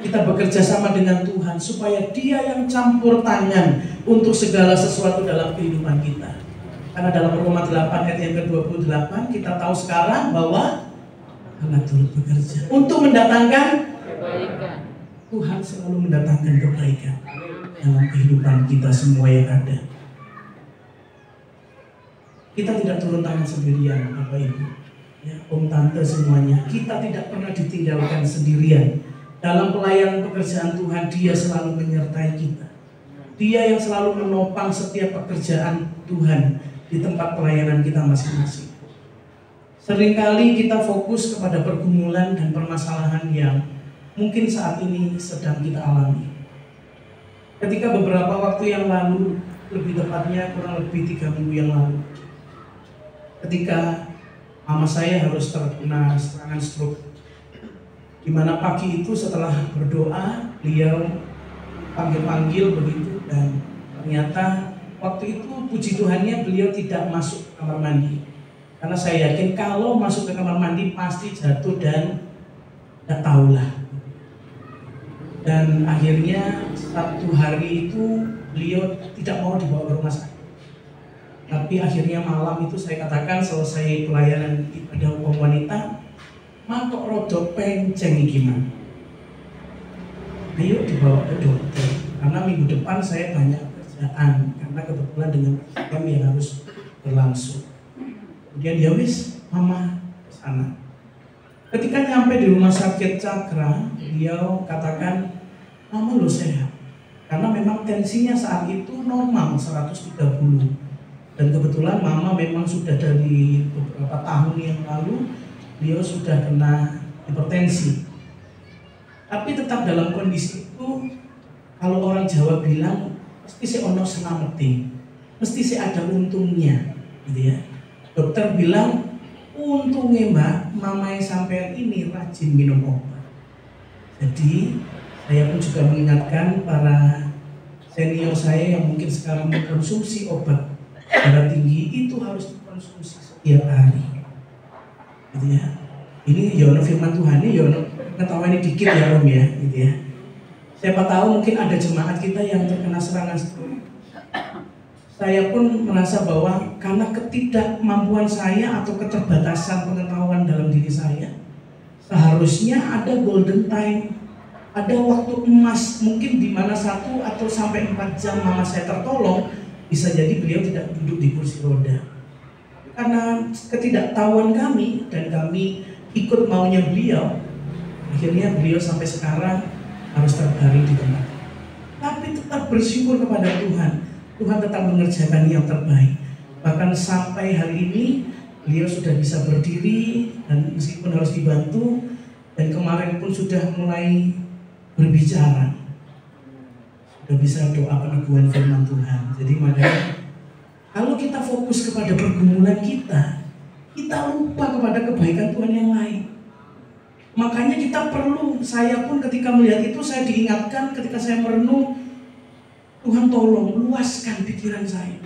kita bekerja sama dengan Tuhan supaya Dia yang campur tangan untuk segala sesuatu dalam kehidupan kita. Karena dalam Roma 8 ayat yang ke-28 kita tahu sekarang bahwa Allah turut bekerja untuk mendatangkan kebaikan. Tuhan selalu mendatangkan kebaikan dalam kehidupan kita semua yang ada. Kita tidak turun tangan sendirian, Bapak Ibu, ya, Om Tante semuanya. Kita tidak pernah ditinggalkan sendirian. Dalam pelayanan pekerjaan Tuhan, Dia selalu menyertai kita. Dia yang selalu menopang setiap pekerjaan Tuhan di tempat pelayanan kita masing-masing. Seringkali kita fokus kepada pergumulan dan permasalahan yang mungkin saat ini sedang kita alami. Ketika beberapa waktu yang lalu, lebih tepatnya kurang lebih 3 minggu yang lalu, ketika mama saya harus terkena serangan stroke, di mana pagi itu setelah berdoa, beliau panggil-panggil begitu, dan ternyata waktu itu puji Tuhannya beliau tidak masuk ke kamar mandi. Karena saya yakin kalau masuk ke kamar mandi pasti jatuh dan tidak tahulah. Dan akhirnya satu hari itu beliau tidak mau dibawa ke rumah sakit. Tapi akhirnya malam itu saya katakan selesai pelayanan ibadah kaum wanita, "Ma kok rodok penceng gimana? Ayo dibawa ke dokter." Karena minggu depan saya banyak kerjaan, karena kebetulan dengan program yang harus berlangsung. Kemudian ya wis, mama ke sana. Ketika nyampe di rumah sakit Cakra, beliau katakan, "Mama lo sehat." Karena memang tensinya saat itu normal 130. Dan kebetulan mama memang sudah dari beberapa tahun yang lalu beliau sudah kena hipertensi. Tapi tetap dalam kondisi itu, kalau orang Jawa bilang mesti si ono senameti, mesti si ada untungnya, gitu ya. Dokter bilang untungnya Mbak, mamanya sampean ini rajin minum obat. Jadi saya pun juga mengingatkan para senior saya yang mungkin sekarang mengkonsumsi obat darah tinggi itu harus dikonsumsi setiap hari, gitu ya. Ini Yono firman Tuhan ini Yono ngetawain dikit ya Om ya, gitu ya. Siapa tahu mungkin ada jemaat kita yang terkena serangan stroke. Saya pun merasa bahwa karena ketidakmampuan saya atau keterbatasan pengetahuan dalam diri saya, seharusnya ada golden time, ada waktu emas mungkin di mana 1 atau sampai 4 jam mama saya tertolong, bisa jadi beliau tidak duduk di kursi roda. Karena ketidaktahuan kami dan kami ikut maunya beliau, akhirnya beliau sampai sekarang harus terbaring di tempat. Tapi tetap bersyukur kepada Tuhan. Tuhan tetap mengerjakan yang terbaik. Bahkan sampai hari ini beliau sudah bisa berdiri dan meskipun harus dibantu, dan kemarin pun sudah mulai berbicara, sudah bisa doa peneguhan firman Tuhan. Jadi makanya kalau kita fokus kepada pergumulan kita lupa kepada kebaikan Tuhan yang lain. Makanya kita perlu, saya pun ketika melihat itu saya diingatkan ketika saya merenung, Tuhan tolong luaskan pikiran saya.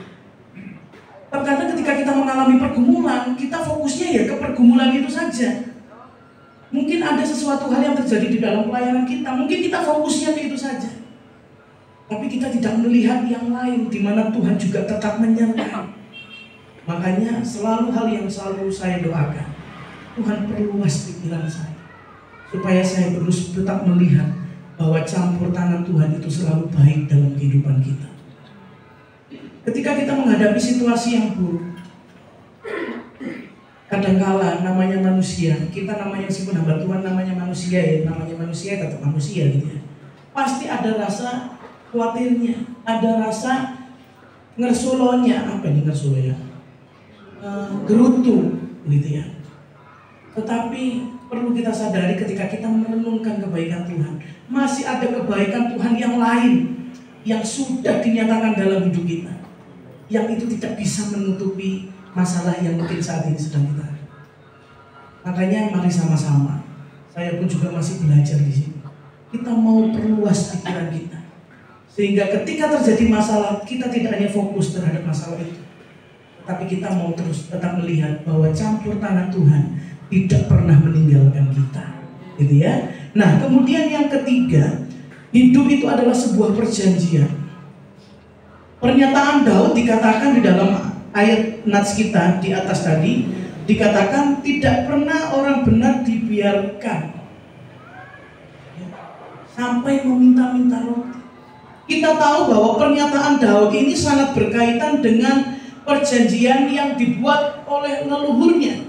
Terkadang ketika kita mengalami pergumulan, kita fokusnya ya ke pergumulan itu saja. Mungkin ada sesuatu hal yang terjadi di dalam pelayanan kita, mungkin kita fokusnya ke itu saja. Tapi kita tidak melihat yang lain, di mana Tuhan juga tetap menyertai. Makanya selalu hal yang selalu saya doakan, Tuhan perluas pikiran saya, supaya saya terus tetap melihat bahwa campur tangan Tuhan itu selalu baik dalam kehidupan kita. Ketika kita menghadapi situasi yang buruk, kadangkala namanya manusia, kita namanya meskipun hamba Tuhan namanya manusia ya, namanya manusia tetap manusia gitu ya. Pasti ada rasa khawatirnya, ada rasa ngersulonya, apa ini ngersulo ya? Gerutu gitu ya. Tetapi perlu kita sadari ketika kita merenungkan kebaikan Tuhan, masih ada kebaikan Tuhan yang lain yang sudah dinyatakan dalam hidup kita, yang itu tidak bisa menutupi masalah yang mungkin saat ini sedang kita. Makanya mari sama-sama, saya pun juga masih belajar di sini. Kita mau perluas pikiran kita, sehingga ketika terjadi masalah kita tidak hanya fokus terhadap masalah itu, tapi kita mau terus tetap melihat bahwa campur tangan Tuhan tidak pernah meninggalkan kita, gitu ya. Nah, kemudian yang ketiga, hidup itu adalah sebuah perjanjian. Pernyataan Daud dikatakan di dalam ayat nats kita di atas tadi, dikatakan tidak pernah orang benar dibiarkan sampai meminta-minta roti. Kita tahu bahwa pernyataan Daud ini sangat berkaitan dengan perjanjian yang dibuat oleh leluhurnya,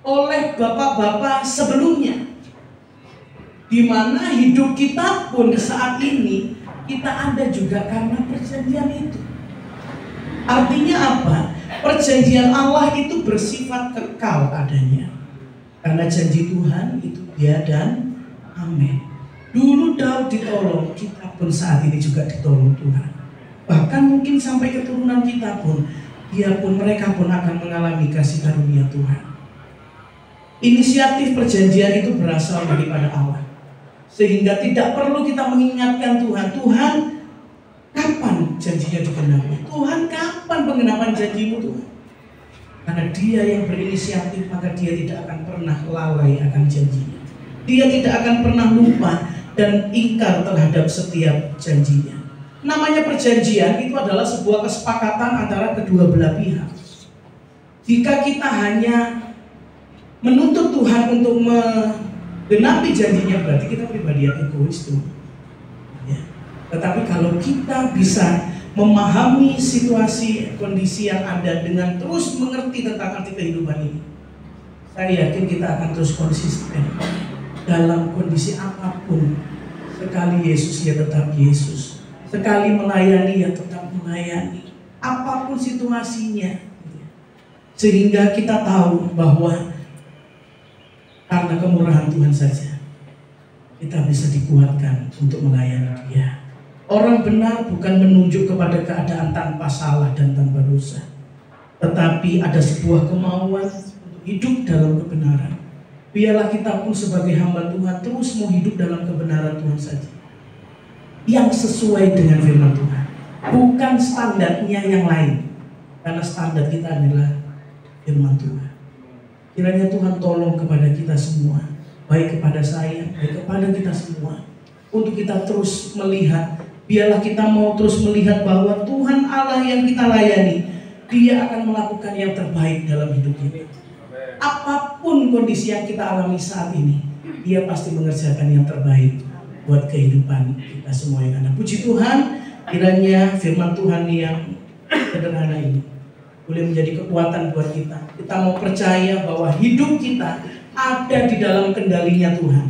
oleh bapak-bapak sebelumnya, di mana hidup kita pun saat ini kita ada juga karena perjanjian itu. Artinya apa? Perjanjian Allah itu bersifat kekal adanya, karena janji Tuhan itu ya dan amin. Dulu Daud ditolong, kita pun saat ini juga ditolong Tuhan. Bahkan mungkin sampai keturunan kita pun, mereka pun akan mengalami kasih karunia Tuhan. Inisiatif perjanjian itu berasal daripada Allah, sehingga tidak perlu kita mengingatkan Tuhan, Tuhan kapan janjinya digenapi? Tuhan kapan penggenapan janjimu Tuhan? Karena Dia yang berinisiatif, maka Dia tidak akan pernah lalai akan janjinya. Dia tidak akan pernah lupa dan ingkar terhadap setiap janjinya. Namanya perjanjian itu adalah sebuah kesepakatan antara kedua belah pihak. Jika kita hanya menuntut Tuhan untuk menggenapi janjinya, berarti kita pribadi yang egois tuh. Ya. Tetapi kalau kita bisa memahami situasi kondisi yang ada dengan terus mengerti tentang arti kehidupan ini, saya yakin kita akan terus konsisten dalam kondisi apapun. Sekali Yesus ya tetap Yesus, sekali melayani ya tetap melayani, apapun situasinya, sehingga kita tahu bahwa karena kemurahan Tuhan saja kita bisa dikuatkan untuk melayani Dia. Orang benar bukan menunjuk kepada keadaan tanpa salah dan tanpa dosa, tetapi ada sebuah kemauan untuk hidup dalam kebenaran. Biarlah kita pun sebagai hamba Tuhan terus mau hidup dalam kebenaran Tuhan saja, yang sesuai dengan firman Tuhan, bukan standarnya yang lain, karena standar kita adalah firman Tuhan. Kiranya Tuhan tolong kepada kita semua, baik kepada saya, baik kepada kita semua, untuk kita terus melihat. Biarlah kita mau terus melihat bahwa Tuhan Allah yang kita layani, Dia akan melakukan yang terbaik dalam hidup kita. Apapun kondisi yang kita alami saat ini, Dia pasti mengerjakan yang terbaik buat kehidupan kita semua yang ada. Puji Tuhan, kiranya firman Tuhan yang sederhana ini boleh menjadi kekuatan buat kita. Kita mau percaya bahwa hidup kita ada di dalam kendalinya Tuhan.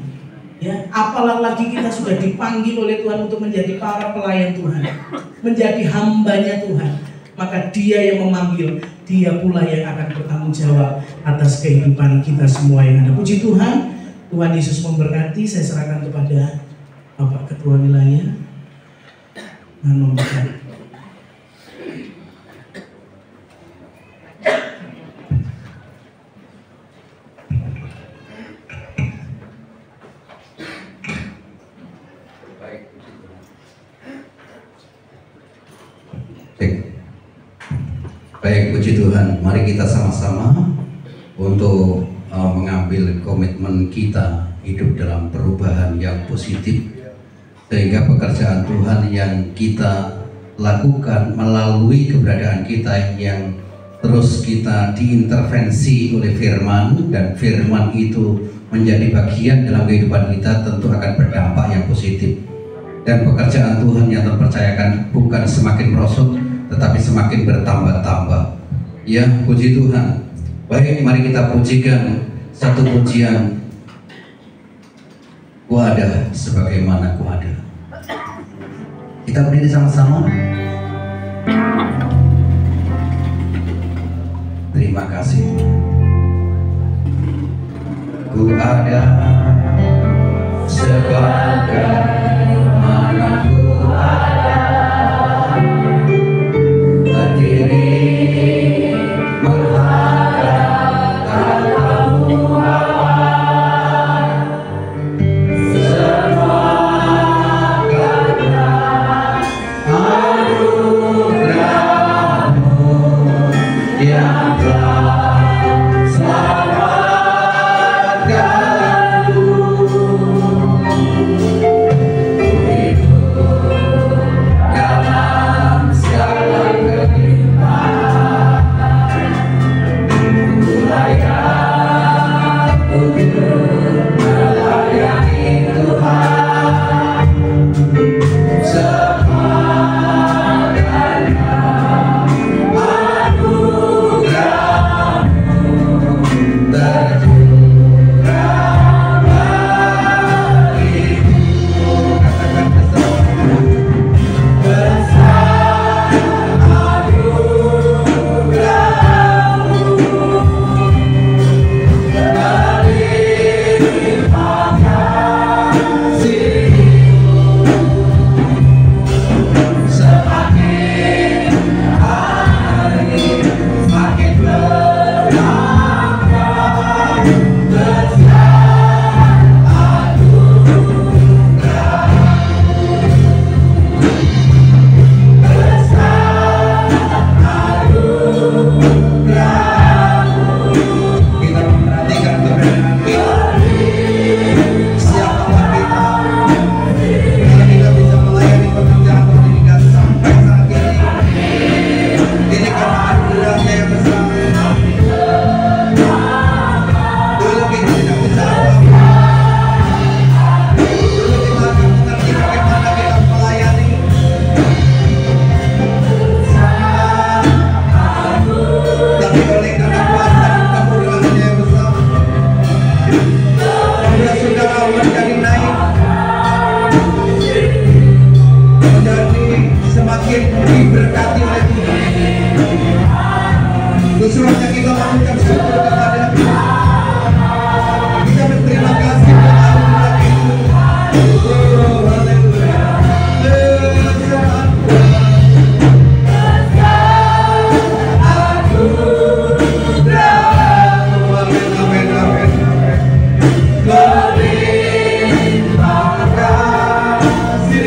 Ya, apalah lagi kita sudah dipanggil oleh Tuhan untuk menjadi para pelayan Tuhan, menjadi hambanya Tuhan. Maka Dia yang memanggil, Dia pula yang akan bertanggung jawab atas kehidupan kita semua yang ada. Puji Tuhan, Tuhan Yesus memberkati. Saya serahkan kepada Bapak Ketua Wilayah. Memberkati. Baik, puji Tuhan. Mari kita sama-sama untuk mengambil komitmen kita hidup dalam perubahan yang positif, sehingga pekerjaan Tuhan yang kita lakukan melalui keberadaan kita yang terus kita diintervensi oleh firman, dan firman itu menjadi bagian dalam kehidupan kita, tentu akan berdampak yang positif. Dan pekerjaan Tuhan yang terpercayakan bukan semakin merosot, tetapi semakin bertambah-tambah. Ya, puji Tuhan. Baik, mari kita pujikan satu pujian, Ku ada sebagaimana Ku ada. Kita berdiri sama-sama. Terima kasih. Ku ada sebagaimana Ku ada, berdiri menghadap tatamu Allah. Semua karena anugerah-Mu yang telah selamatkanku. Ku hidup dalam segala kehidupan, ku layak untuk melayani Tuhan. Semua karena anugerah-Mu tercurah bagiku. Katakan bersama, besar anugerah-Mu, berlimpah kasih-Mu, semakin hari semakin bertambah. Besar anugerah-Mu, besar anugerah-Mu. Kita memperhatikan keberadaan kita. Siapakah kita? Kalau kita bisa melayani pekerjaan Tuhan ini dan sampai saat ini, ini karena anugerah-Nya yang besar. Dulu kita tidak bisa apa-apa. Dulu kita akan mengerti bagaimana kita melayani. Tapi oleh karena kuasa dan kemurahan-Nya yang besar, membuat saudara menjadi naik, menjadi semakin diberkati oleh Tuhan. Sesuatu kita mengucap syukur kepada Tuhan. Kita berterima kasih buat anugerah itu. Oh, haleluya. Besar anugerah-Mu. Amin, amin, amin. Berlimpah kasih-Mu,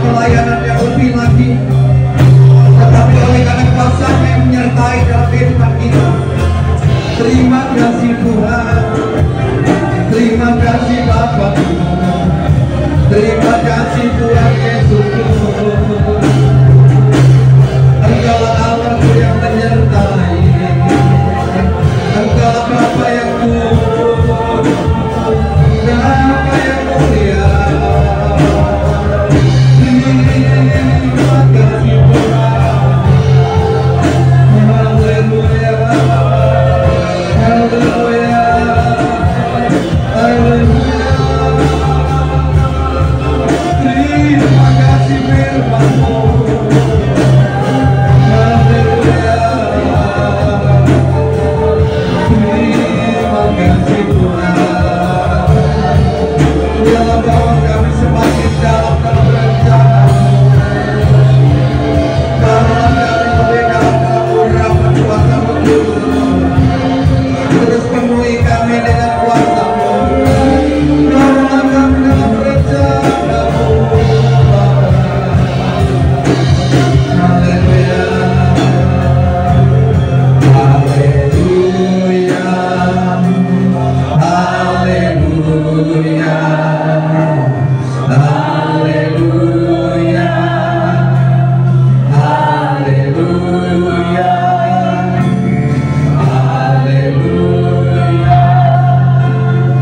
pelayanan yang lebih lagi, tetapi oleh karena kuasa-Nya yang menyertai dalam kehidupan kita. Terima kasih Tuhan, terima kasih Bapa, terima kasih Tuhan Yesus. Engkaulah Allah yang menyertai, Engkaulah Bapa yang turun, Bapa yang mulia. Terima kasih Tuhan. Haleluya, haleluya, haleluya. Terima kasih firman-Mu. Haleluya. Terima kasih Tuhan. Dalam bawa kami semakin dalam rencana-Mu. Dalam kami lebih dalam urapan kuasa-Mu. Terus penuhi kami dengan kuasa-Mu. Dalam kami dalam rencana-Mu. Haleluya. Haleluya. Haleluya. Haleluya. Haleluya. Haleluya. Haleluya.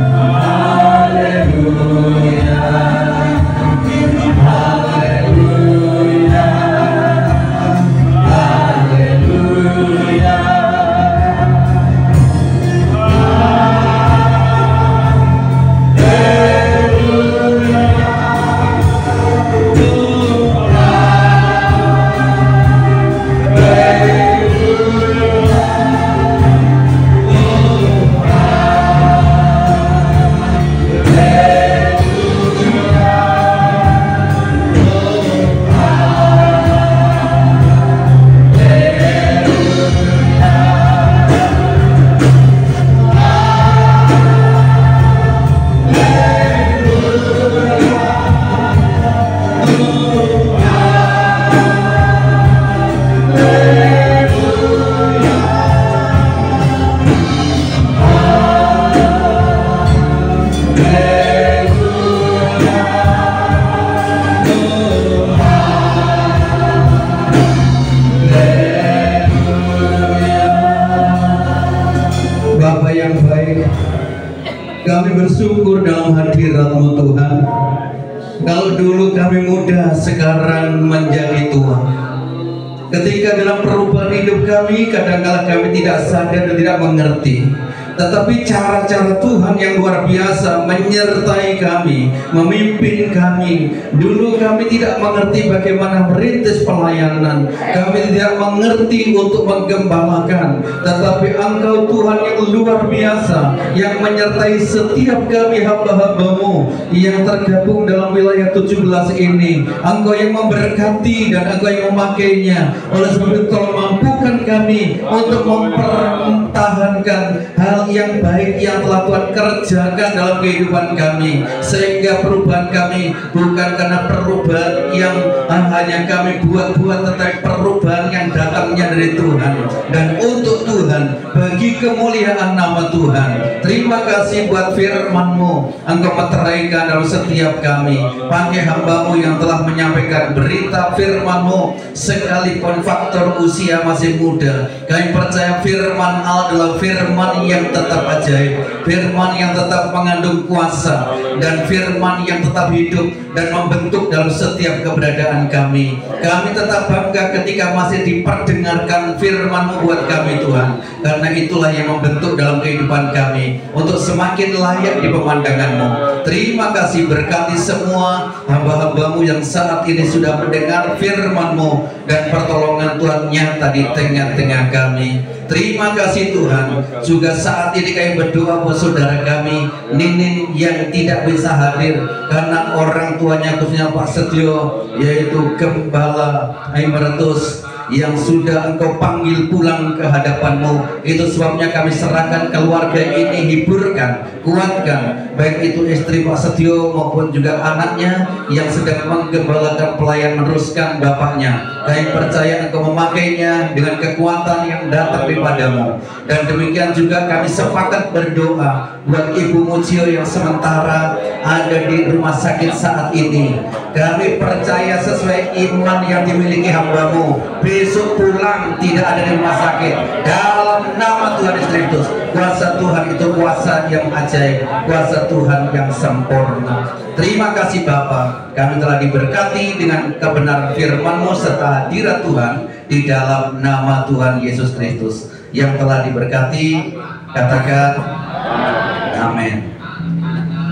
Haleluya. Haleluya. Bapa yang baik, kami bersyukur dalam hadirat-Mu Tuhan. Kalau dulu kami muda, sekarang menjadi tua. Ketika dalam perubahan hidup kami, kadang-kala kami tidak sadar dan tidak mengerti. Tetapi cara-cara Tuhan yang luar biasa menyertai kami, memimpin kami. Dulu kami tidak mengerti bagaimana merintis pelayanan, kami tidak mengerti untuk menggembalakan. Tetapi Engkau Tuhan yang luar biasa, yang menyertai setiap kami hamba-hamba-Mu yang tergabung dalam wilayah 17 ini. Engkau yang memberkati dan Engkau yang memakainya. Oleh sebab itu tolong mampukan kami untuk mempertahankan hal yang baik yang telah Tuhan kerjakan dalam kehidupan kami, sehingga perubahan kami bukan karena perubahan yang hanya kami buat-buat, tetapi perubahan yang datangnya dari Tuhan dan untuk Tuhan, bagi kemuliaan nama Tuhan. Terima kasih buat firman-Mu, Engkau meteraikan dalam setiap kami. Pakai hamba-Mu yang telah menyampaikan berita firman-Mu, sekalipun faktor usia masih muda, kami percaya firman Allah adalah firman yang tetap ajaib, firman yang tetap mengandung kuasa, dan firman yang tetap hidup dan membentuk dalam setiap keberadaan kami. Kami tetap bangga ketika masih diperdengarkan firman-Mu buat kami Tuhan, karena itulah yang membentuk dalam kehidupan kami untuk semakin layak di pemandangan-Mu. Terima kasih, berkati semua hamba-hamba-Mu yang saat ini sudah mendengar firman-Mu, dan pertolongan Tuhan nyata di tengah-tengah kami. Terima kasih Tuhan. Juga saat ini kami berdoa buat saudara kami Ninin yang tidak bisa hadir karena orang tuanya khususnya Pak Setio, yaitu Gembala Aimertus yang sudah Engkau panggil pulang ke hadapan-Mu. Itu sebabnya kami serahkan keluarga ini, hiburkan, kuatkan, baik itu istri Pak Setio maupun juga anaknya yang sedang menggembalakan pelayan, meneruskan bapaknya. Kami percaya Engkau memakainya dengan kekuatan yang datang daripada-Mu. Dan demikian juga kami sepakat berdoa buat Ibu Mucio yang sementara ada di rumah sakit saat ini. Kami percaya sesuai iman yang dimiliki hamba-Mu, besok pulang tidak ada di rumah sakit. Dalam nama Tuhan Yesus Kristus, kuasa Tuhan itu kuasa yang ajaib, kuasa Tuhan yang sempurna. Terima kasih Bapa, kami telah diberkati dengan kebenaran firman-Mu serta hadirat Tuhan di dalam nama Tuhan Yesus Kristus. Yang telah diberkati, katakan amin.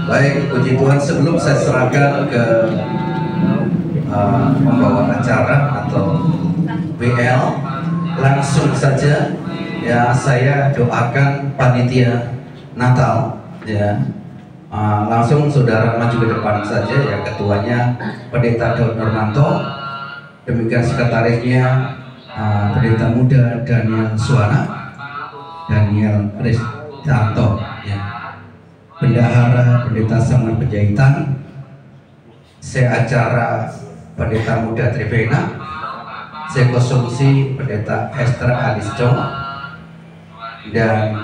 Baik, puji Tuhan, sebelum saya serahkan ke pembawa acara atau BL, langsung saja ya saya doakan panitia Natal ya. Langsung saudara maju ke depan saja ya, ketuanya Pendeta Daud Nurmanto, demikian sekretarisnya Pendeta Muda Daniel Suwana, Daniel Kristanto ya. Bendahara Pendeta Samuel Penjahitan, seacara Pendeta Muda Trivena, sekonsumsi Pendeta Esther Alisco, dan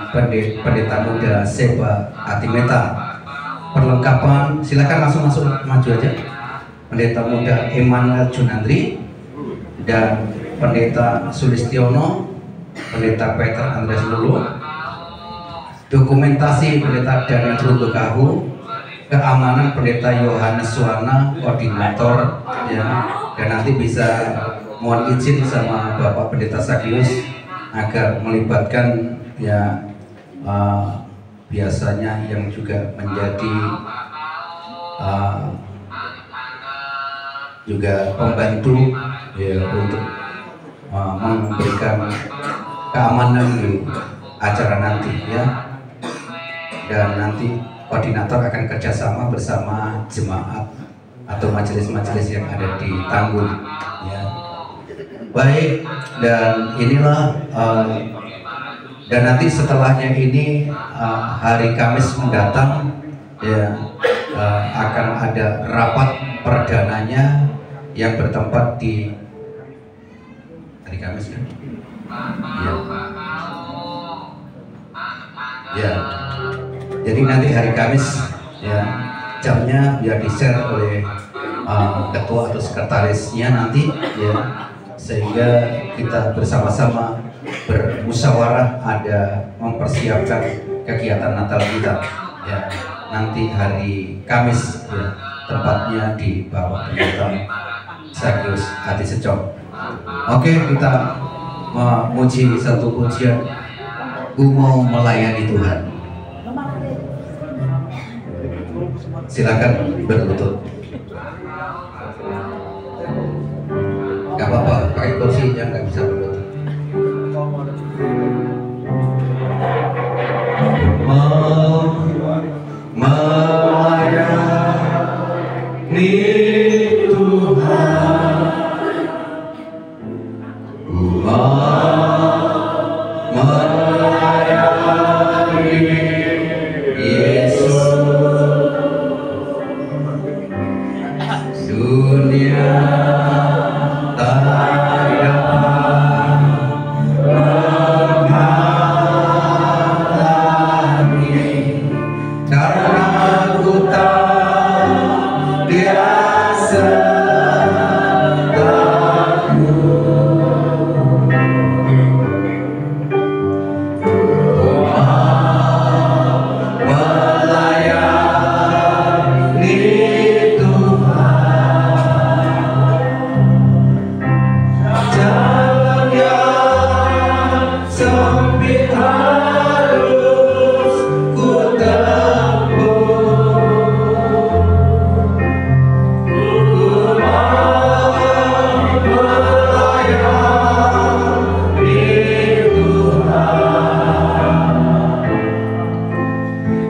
Pendeta Muda Seba Atimeta. Perlengkapan silakan langsung masuk maju aja. Pendeta Muda Emmanuel Junandri dan Pendeta Sulistiono, Pendeta Peter Andreas Lulu, dokumentasi Pendeta Daniel Runtukahu, keamanan Pendeta Yohanes Suwana, koordinator ya. Dan nanti bisa mohon izin sama Bapak Pendeta Sagius agar melibatkan ya biasanya yang juga menjadi juga pembantu ya untuk memberikan keamanan di acara nanti ya. Dan nanti koordinator akan kerjasama bersama jemaat atau majelis-majelis yang ada di Tanggul ya. Baik, dan inilah dan nanti setelahnya ini hari Kamis mendatang ya akan ada rapat perdananya yang bertempat di hari Kamis kan? Ya. Ya. Jadi nanti hari Kamis ya, jamnya biar di-share oleh ketua atau sekretarisnya nanti ya, sehingga kita bersama-sama bermusyawarah ada mempersiapkan kegiatan Natal kita ya, nanti hari Kamis ya, tempatnya di bawah Pendeta Sagius Adi Secok. Oke, kita memuji satu pujian, Ku Mau Melayani Tuhan. Silakan berlutut. Gak apa-apa, pakai kursi yang nggak bisa berlutut. Melayani Tuhan, ku melayani Yesus. Dunia tak dapat menghalangi, karena ku tahu Dia sertaku. Ku mau melayani jalan yang sempit harus ku tempuh. Ku mau melayani Tuhan.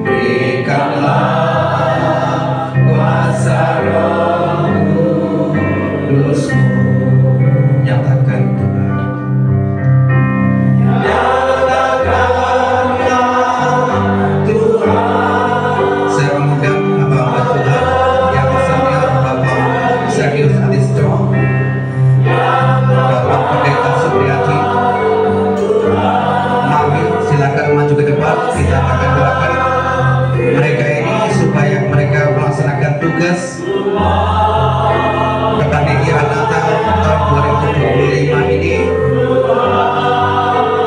Berikanlah kuasa Roh Kudus-Mu, nyatakan kita akan doakan mereka ini supaya mereka melaksanakan tugas kepanitiaan Natal tahun 2025 ini,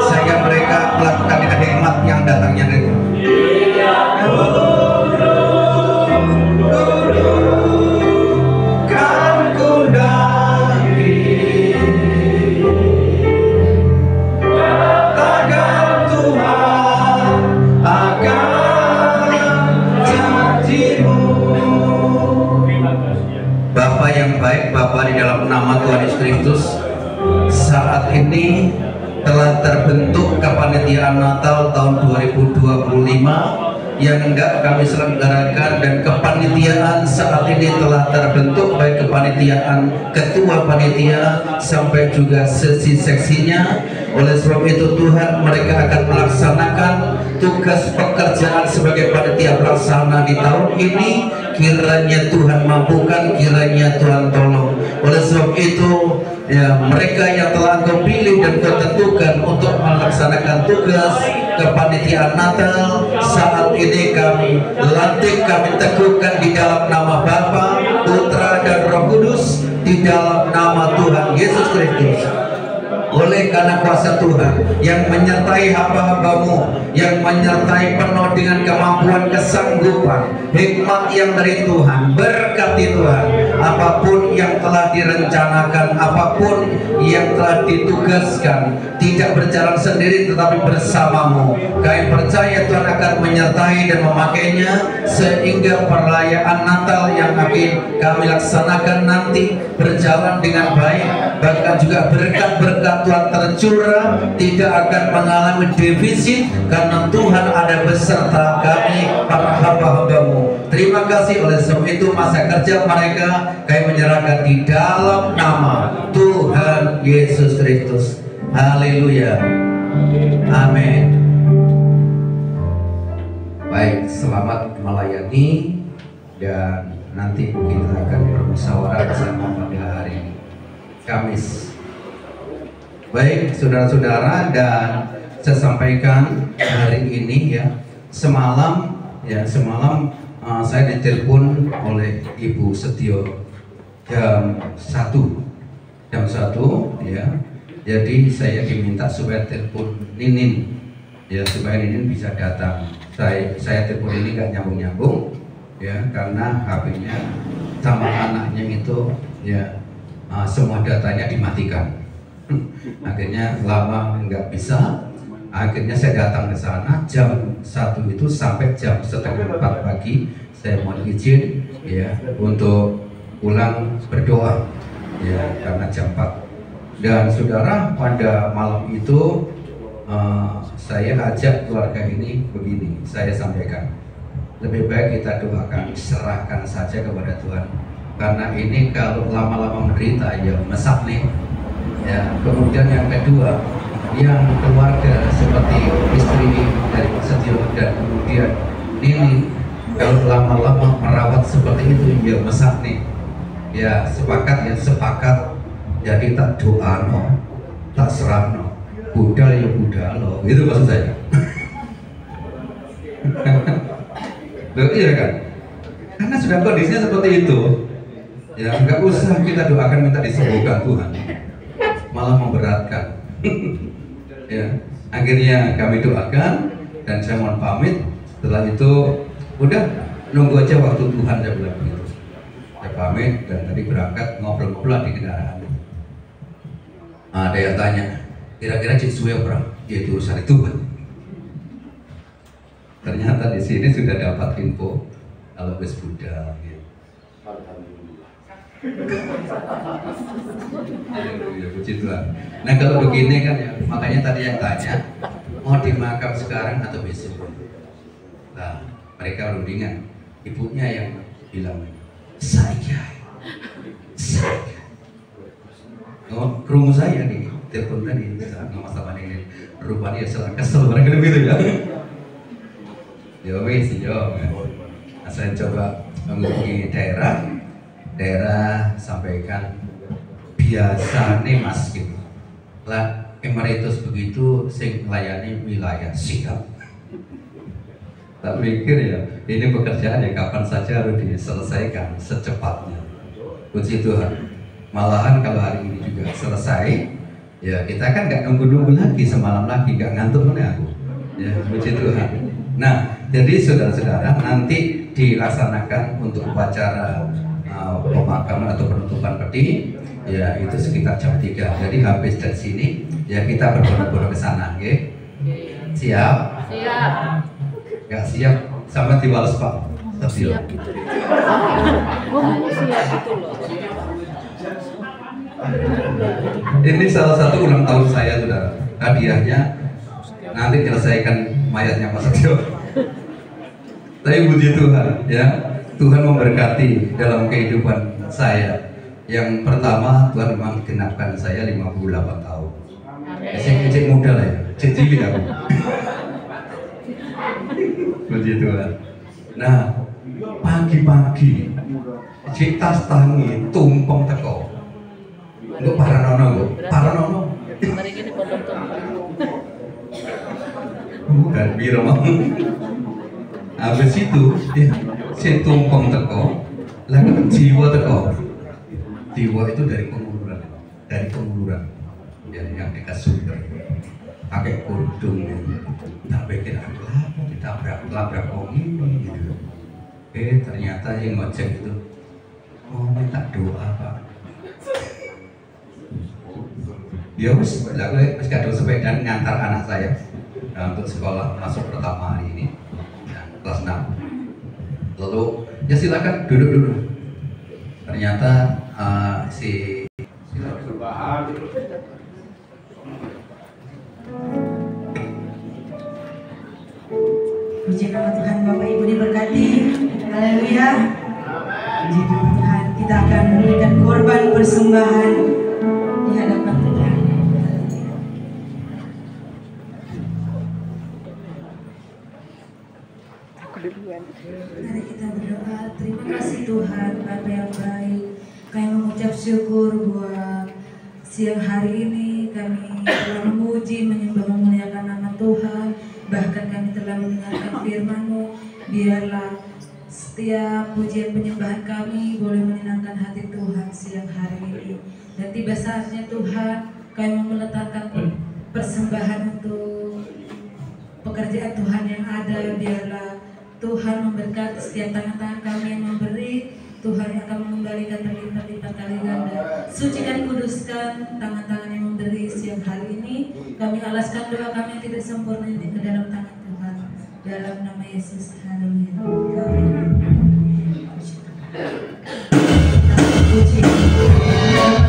sehingga mereka melakukan dengan hikmat yang datangnya dari Bapa yang baik, Bapa di dalam nama Tuhan Yesus Kristus, saat ini telah terbentuk kepanitiaan Natal tahun 2025 yang hendak kami selenggarakan, dan kepanitiaan saat ini telah terbentuk, baik kepanitiaan ketua panitia sampai juga sesi-seksinya. Oleh sebab itu Tuhan, mereka akan melaksanakan tugas pekerjaan sebagai panitia pelaksana di tahun ini. Kiranya Tuhan mampukan, kiranya Tuhan tolong. Oleh sebab itu ya, mereka yang telah Engkau pilih dan Engkau tentukan untuk melaksanakan tugas kepanitiaan Natal saat ini, kami lantik, kami teguhkan di dalam nama Bapa, Putra dan Roh Kudus, di dalam nama Tuhan Yesus Kristus. Oleh karena kuasa Tuhan yang menyertai hamba-hambamu, yang menyertai penuh dengan kemampuan, kesanggupan, hikmat yang dari Tuhan, berkati Tuhan apapun yang telah direncanakan, apapun yang telah ditugaskan, tidak berjalan sendiri tetapi bersamamu. Kami percaya Tuhan akan menyertai dan memakainya sehingga perayaan Natal yang akan kami laksanakan nanti berjalan dengan baik, bahkan juga berkat-berkat Tuhan tercurah, tidak akan mengalami defisit karena Tuhan ada beserta kami para hamba-hambamu. Terima kasih. Oleh sebab itu masa kerja mereka kami menyerahkan di dalam nama Tuhan Yesus Kristus. Haleluya. Amin. Baik, selamat melayani, dan nanti kita akan bermusyawarah bersama pada hari Kamis. Baik saudara-saudara, dan saya sampaikan hari ini ya, semalam saya ditelepon oleh Ibu Setio jam 1 ya. Jadi saya diminta supaya telepon Ninin ya, supaya Ninin bisa datang. Saya telepon ini gak nyambung ya, karena HP-nya sama anaknya itu ya, semua datanya dimatikan. Akhirnya lama nggak bisa. Akhirnya saya datang ke sana jam 1 itu sampai jam setengah 4 pagi. Saya mohon izin ya untuk pulang berdoa ya, karena jam 4. Dan saudara, pada malam itu saya ajak keluarga ini begini, saya sampaikan, lebih baik kita doakan, serahkan saja kepada Tuhan, karena ini kalau lama-lama menderita ya mesak nih ya. Kemudian yang kedua, yang keluarga seperti istri dari Pak Setio dan kemudian Nini, kalau lama-lama merawat seperti itu ya mesak nih ya. Sepakat, jadi tak doa no, tak serah no, budal ya budal lo, gitu maksud saya. Iya kan? Karena sudah kondisinya seperti itu ya, nggak usah kita doakan minta disembuhkan Tuhan, malah memberatkan. Ya, akhirnya kami doakan dan saya mohon pamit. Setelah itu udah nunggu aja waktu Tuhan, saya bilang begitu. Saya pamit dan tadi berangkat ngobrol-ngobrol di kendaraan. Ada yang tanya, kira-kira Cik Suwe berapa? Ya itu urusan Tuhan. Ternyata di sini sudah dapat info kalau wis budal. Gitu. Ya, puji Tuhan. Nah kalau begini kan ya, makanya tadi yang tanya mau dimakam sekarang atau besok. Nah mereka rundingan, ibunya yang bilang saya. Oh, kerungu saya nih, telepon tadi saat sama ini rupanya selang kesel mereka begitu ya. Ya wes yo. Nah, saya coba menghubungi daerah sampaikan biasa nih mas gitu lah, emeritus begitu sing melayani wilayah sikap Tak pikir ya, ini pekerjaan yang kapan saja harus diselesaikan secepatnya. Puji Tuhan. Malahan kalau hari ini juga selesai, ya kita kan nggak nunggu-nunggu lagi semalam lagi, nggak ngantuk nih aku. Ya, puji Tuhan. Nah, jadi saudara-saudara, nanti dilaksanakan untuk upacara pemakaman atau penutupan peti, ya itu sekitar jam 3. Jadi habis dari sini, ya kita berbondong-bondong ke sana, oke? Siap? Siap. Gak siap sama diwales Pak. Siap gitu. Siap gitu loh. Ini salah satu ulang tahun saya, saudara. Hadiahnya nanti menyelesaikan mayatnya Mas Setio. Tapi puji Tuhan, ya Tuhan memberkati dalam kehidupan saya. Yang pertama, Tuhan memang genapkan saya 58 tahun. Cek muda lah ya, cek cilik aku. Puji Tuhan. Nah, pagi-pagi cek tas tangi tumpeng teko. Untuk Paranono. Mari gini potong tumpeng. Bukan biro mau. Habis itu, si tumpeng teko, lagi jiwa teko. Jiwa itu dari penguluran, yang dekat sumber. Pakai kudung, tak pikir apa, ditabrak orang ini. Gitu. Ternyata yang ngojek itu, minta doa Pak. Ya wis kado sepeda ngantar anak saya untuk sekolah masuk pertama hari ini, kelas 6. Lalu ya silakan duduk. Ternyata Puji nama Tuhan, Bapak Ibu diberkati. Haleluya. Puji nama Tuhan, kita akan memberikan korban persembahan di hadapan Tuhan. Mari kita berdoa. Terima kasih Tuhan, Bapa yang baik. Kami mengucap syukur buat siang hari ini kami telah memuji, menyembah, memuliakan nama Tuhan. Bahkan kami telah mendengarkan firman-Mu. Biarlah setiap pujian penyembahan kami boleh menyenangkan hati Tuhan siang hari ini. Dan tiba saatnya Tuhan kami meletakkan persembahan untuk pekerjaan Tuhan yang ada. Biarlah Tuhan memberkati setiap tangan-tangan kami yang memberi. Tuhan yang akan mengembalikan berlipat-lipat kali ganda. Sucikan, kuduskan tangan-tangan yang memberi siang hari ini. Kami alaskan doa kami yang tidak sempurna ini ke dalam tangan Tuhan. Dalam nama Yesus, haleluya. Puji. Haleluya.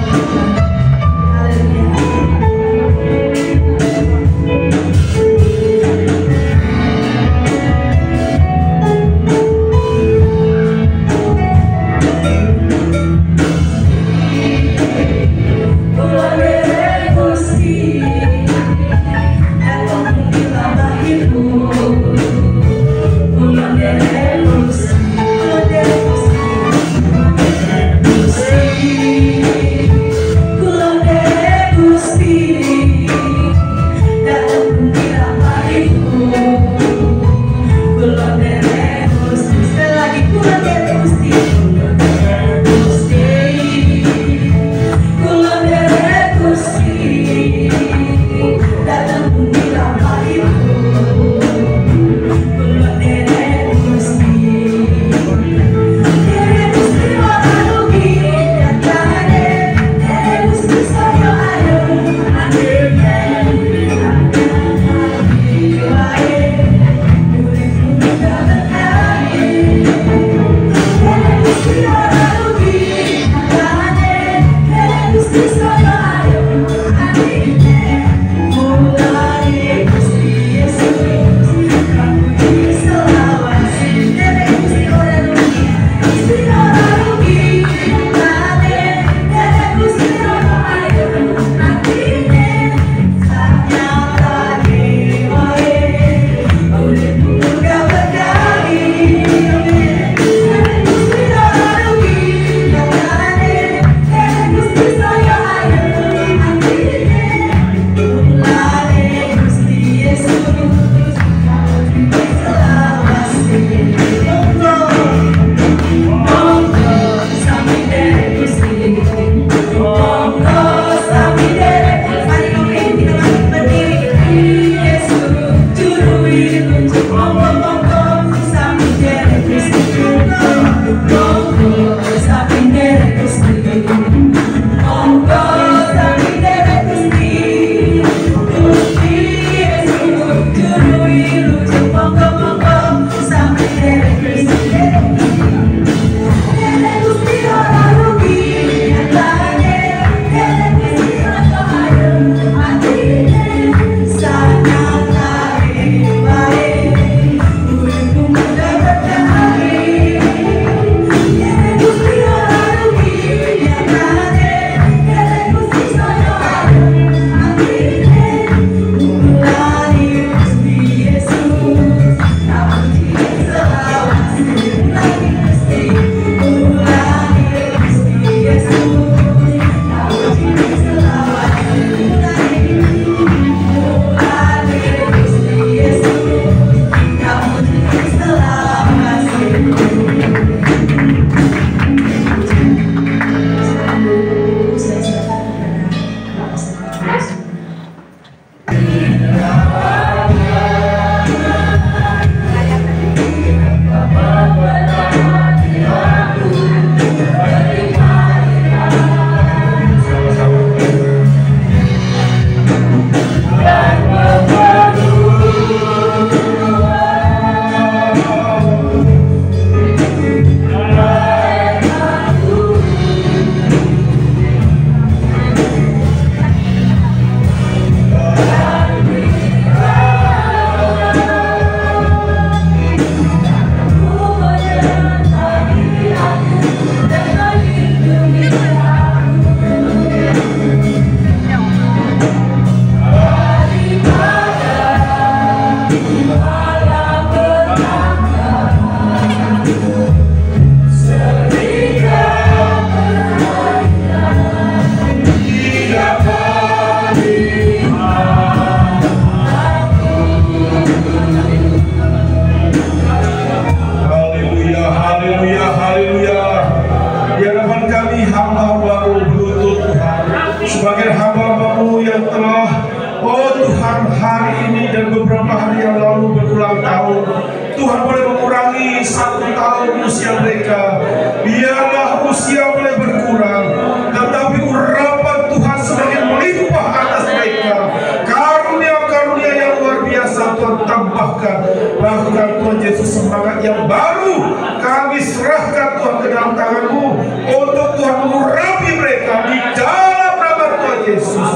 sebagai hamba-Mu yang telah, oh Tuhan, hari ini dan beberapa hari yang lalu berulang tahun, Tuhan boleh mengurangi 1 tahun usia mereka. Biarlah usia boleh berkurang, tetapi urapan Tuhan semakin melimpah atas mereka. Karunia-karunia yang luar biasa Tuhan tambahkan. Bahkan Tuhan Yesus, semangat yang baru kami serahkan Tuhan ke dalam tangan-Mu untuk Tuhan mengurapi mereka di dalam nama Tuhan Yesus.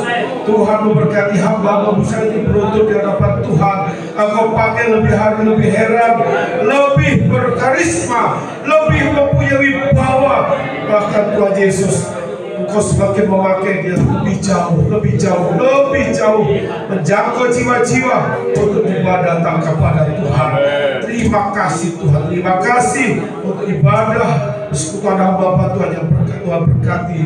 Tuhan memberkati hamba-Mu bisa berlutut di hadapan Tuhan. Engkau pakai lebih hari, lebih heran, lebih berkarisma, lebih mempunyai wibawa. Bahkan Tuhan Yesus, Engkau semakin memakai dia lebih jauh, lebih jauh, lebih jauh, menjangkau jiwa-jiwa untuk ibadah kepada Tuhan. Terima kasih Tuhan, terima kasih untuk ibadah persekutuan hamba Tuhan yang Tuhan berkati.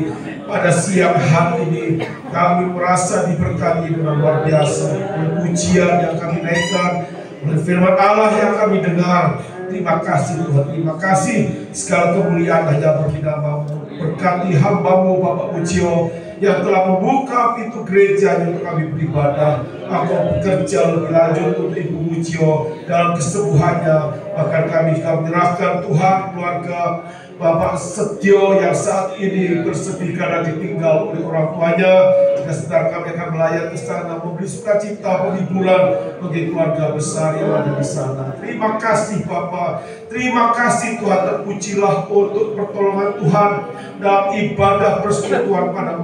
Pada siang hari ini kami merasa diberkati dengan luar biasa oleh pujian yang kami naikkan, oleh firman Allah yang kami dengar. Terima kasih Tuhan, terima kasih. Segala kemuliaan hanya bagi nama-Mu. Berkati hamba-Mu Bapak Ucio yang telah membuka pintu gereja untuk kami beribadah. Engkau bekerja lebih lanjut untuk Ibu Ucio dalam kesembuhannya. Bahkan kami menyerahkan Tuhan keluarga Bapak Setio yang saat ini bersedih karena ditinggal oleh orang tuanya. Jika sebentar kami akan melayat ke sana, memberi sukacita, penghiburan bagi keluarga besar yang ada di sana. Terima kasih Bapak, terima kasih Tuhan. Terpujilah untuk pertolongan Tuhan dalam ibadah persekutuan pada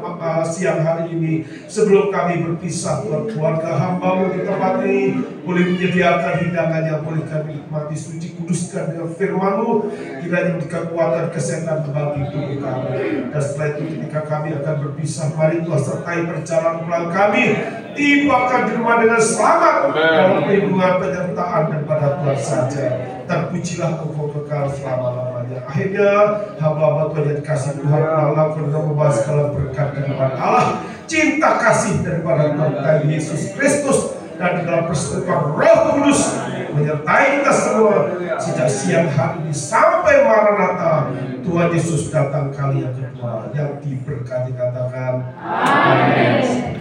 siang hari ini. Sebelum kami berpisah Tuhan, keluarga hamba-Mu di tempat ini boleh menyediakan hidangan yang boleh kami nikmati, suci kuduskan dengan firman-Mu. Kiranya kekuatan kesehatan bagi tubuh kami. Dan setelah itu ketika kami akan berpisah, mari Tuhan sertai perjalanan pulang kami, tibakan di rumah dengan selamat dalam perlindungan penyertaan daripada Tuhan saja. Terpujilah Engkau kekal selama-lamanya. Akhirnya hamba-hamba Tuhan yang dikasih Tuhan Allah untuk membahas segala berkat daripada Allah, cinta kasih daripada Tuhan Yesus Kristus, dan dalam persekutuan Roh Kudus menyertai kita semua sejak siang hari ini sampai Maranatha Tuhan Yesus datang kali yang kedua. Yang diberkati katakan amin.